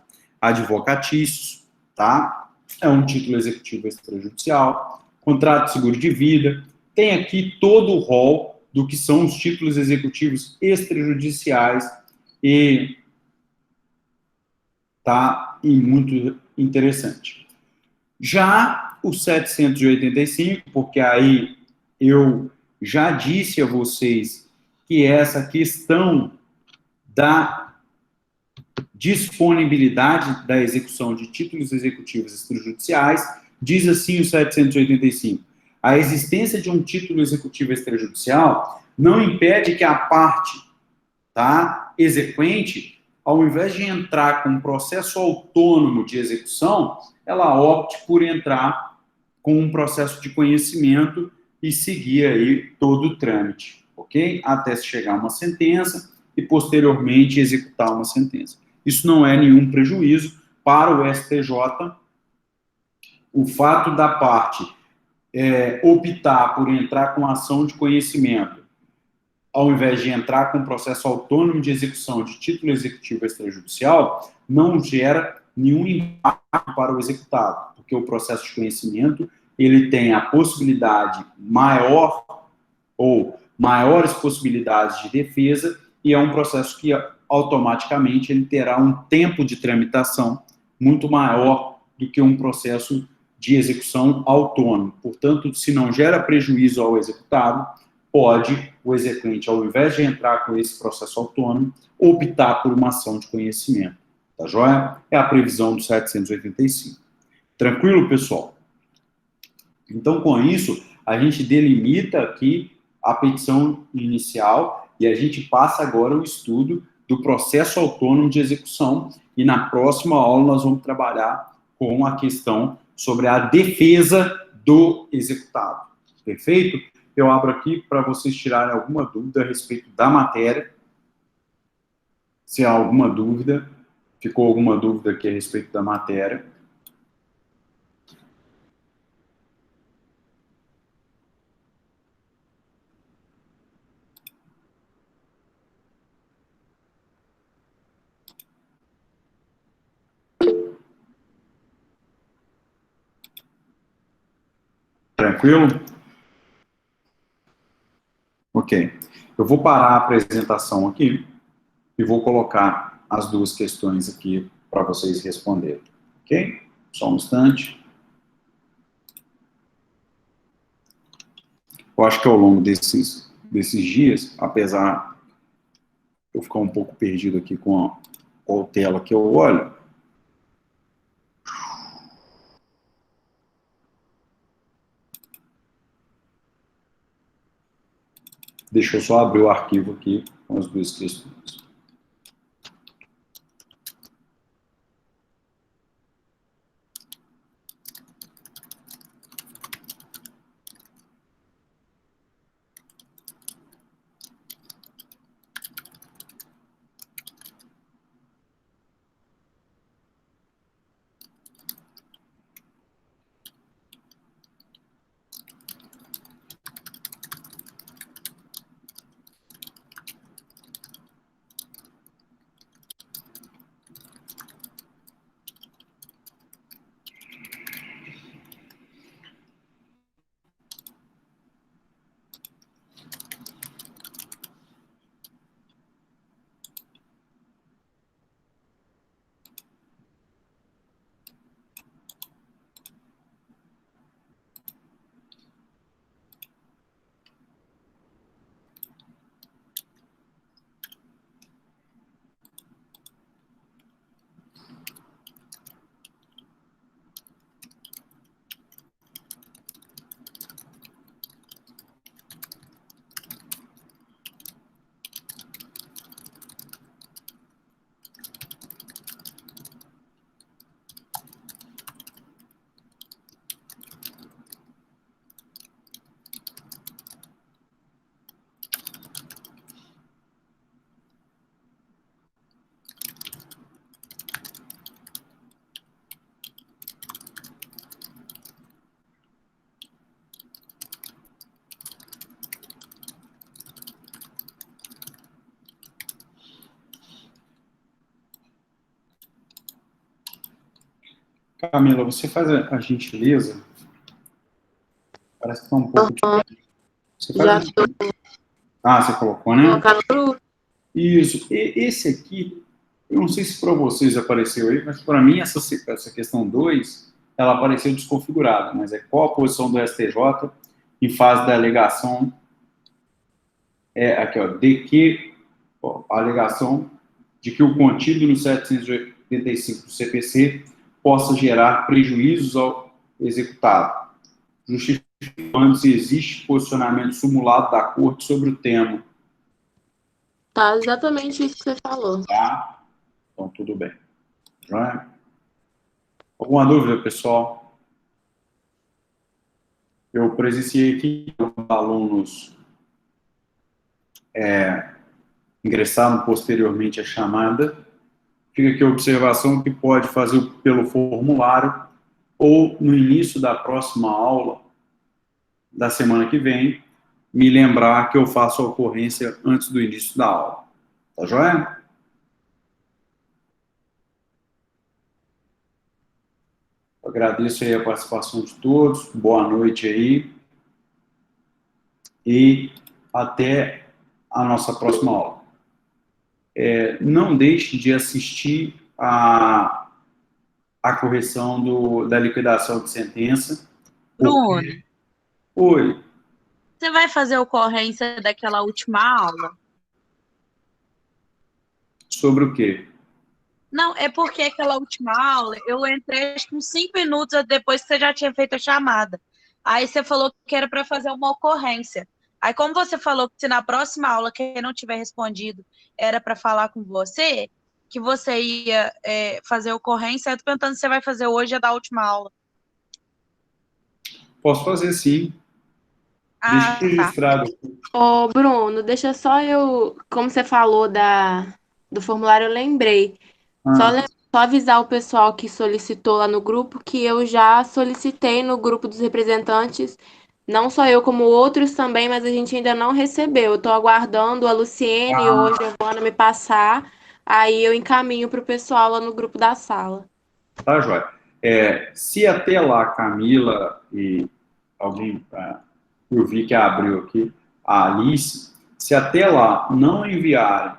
advocatícios, tá? É um título executivo extrajudicial. Contrato de seguro de vida. Tem aqui todo o rol do que são os títulos executivos extrajudiciais e tá muito interessante. Já o 785, porque aí eu já disse a vocês que essa questão da disponibilidade da execução de títulos executivos extrajudiciais, diz assim o 785: a existência de um título executivo extrajudicial não impede que a parte, tá, exequente, ao invés de entrar com um processo autônomo de execução, ela opte por entrar com um processo de conhecimento e seguir aí todo o trâmite, ok? Até se chegar a uma sentença e, posteriormente, executar uma sentença. Isso não é nenhum prejuízo para o STJ. O fato da parte optar por entrar com ação de conhecimento, ao invés de entrar com processo autônomo de execução de título executivo extrajudicial, não gera nenhum impacto para o executado, porque o processo de conhecimento ele tem a possibilidade maior ou maiores possibilidades de defesa, e é um processo que automaticamente ele terá um tempo de tramitação muito maior do que um processo de execução autônomo. Portanto, se não gera prejuízo ao executado, pode o exequente, ao invés de entrar com esse processo autônomo, optar por uma ação de conhecimento. Tá joia? É a previsão do 785. Tranquilo, pessoal? Então, com isso, a gente delimita aqui a petição inicial e a gente passa agora o estudo do processo autônomo de execução, e na próxima aula nós vamos trabalhar com a questão sobre a defesa do executado. Perfeito? Eu abro aqui para vocês tirarem alguma dúvida a respeito da matéria. Se há alguma dúvida, ficou alguma dúvida aqui a respeito da matéria. Tranquilo? Ok. Eu vou parar a apresentação aqui e vou colocar as duas questões aqui para vocês responderem. Ok? Só um instante. Eu acho que ao longo desses dias, apesar de eu ficar um pouco perdido aqui com a tela que eu olho, deixa eu só abrir o arquivo aqui com as duas questões. Camila, você faz a gentileza? Parece que está um pouco... Você Já faz... estou Ah, você colocou, né? colocando no grupo. Isso. Esse aqui, eu não sei se para vocês apareceu aí, mas para mim essa questão 2, ela apareceu desconfigurada, mas é qual a posição do STJ em fase da alegação, aqui, ó, de que, ó, a alegação de que o contido no 785 do CPC possa gerar prejuízos ao executado, justificando se existe posicionamento simulado da Corte sobre o tema. Tá exatamente isso que você falou. Tá? Então, tudo bem. Joia? Alguma dúvida, pessoal? Eu presenciei aqui alunos ingressaram posteriormente à chamada. Fica aqui a observação que pode fazer pelo formulário ou no início da próxima aula da semana que vem, me lembrar que eu faço a ocorrência antes do início da aula. Tá joia? Eu agradeço aí a participação de todos. Boa noite aí. E até a nossa próxima aula. Não deixe de assistir a correção da liquidação de sentença. Bruno, Oi. você vai fazer ocorrência daquela última aula? Sobre o quê? Não, é porque aquela última aula, eu entrei acho que uns 5 minutos depois que você já tinha feito a chamada. Aí você falou que era para fazer uma ocorrência. Aí como você falou que se na próxima aula quem não tiver respondido era para falar com você, que você ia fazer ocorrência, eu tô perguntando se você vai fazer hoje a da última aula. Posso fazer, sim. Ah, Deixa registrado. Ô, Bruno, deixa só eu... Como você falou do formulário, eu lembrei. Só avisar o pessoal que solicitou lá no grupo que eu já solicitei no grupo dos representantes, não só eu, como outros também, mas a gente ainda não recebeu. Eu tô aguardando a Luciene ou a Giovana me passar, aí eu encaminho para o pessoal lá no grupo da sala. Tá, Joia? Se até lá, Camila e alguém, eu vi que abriu aqui, a Alice, se até lá não enviarem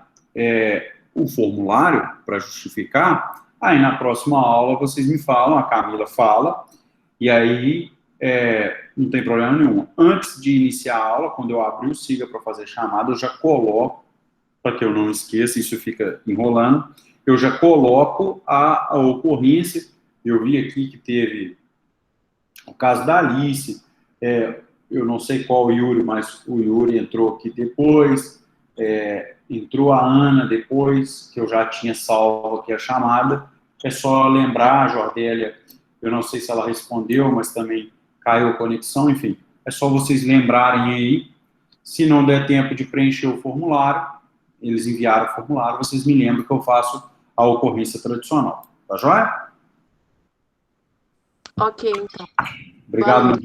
o formulário para justificar, aí na próxima aula vocês me falam, a Camila fala, e aí não tem problema nenhum. Antes de iniciar a aula, quando eu abrir o Siga para fazer chamada, eu já coloco, para que eu não esqueça, isso fica enrolando, eu já coloco a ocorrência. Eu vi aqui que teve o caso da Alice, eu não sei qual o Yuri, mas o Yuri entrou aqui depois, entrou a Ana depois, que eu já tinha salvo aqui a chamada. É só lembrar, a Jordélia, eu não sei se ela respondeu, mas também caiu a conexão, enfim. É só vocês lembrarem aí. Se não der tempo de preencher o formulário, eles enviaram o formulário, vocês me lembram que eu faço a ocorrência tradicional. Tá joia? Ok, então. Obrigado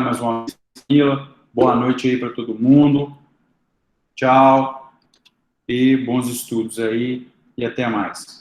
mais uma vez, Camila. Boa noite aí para todo mundo. Tchau. E bons estudos aí. E até mais.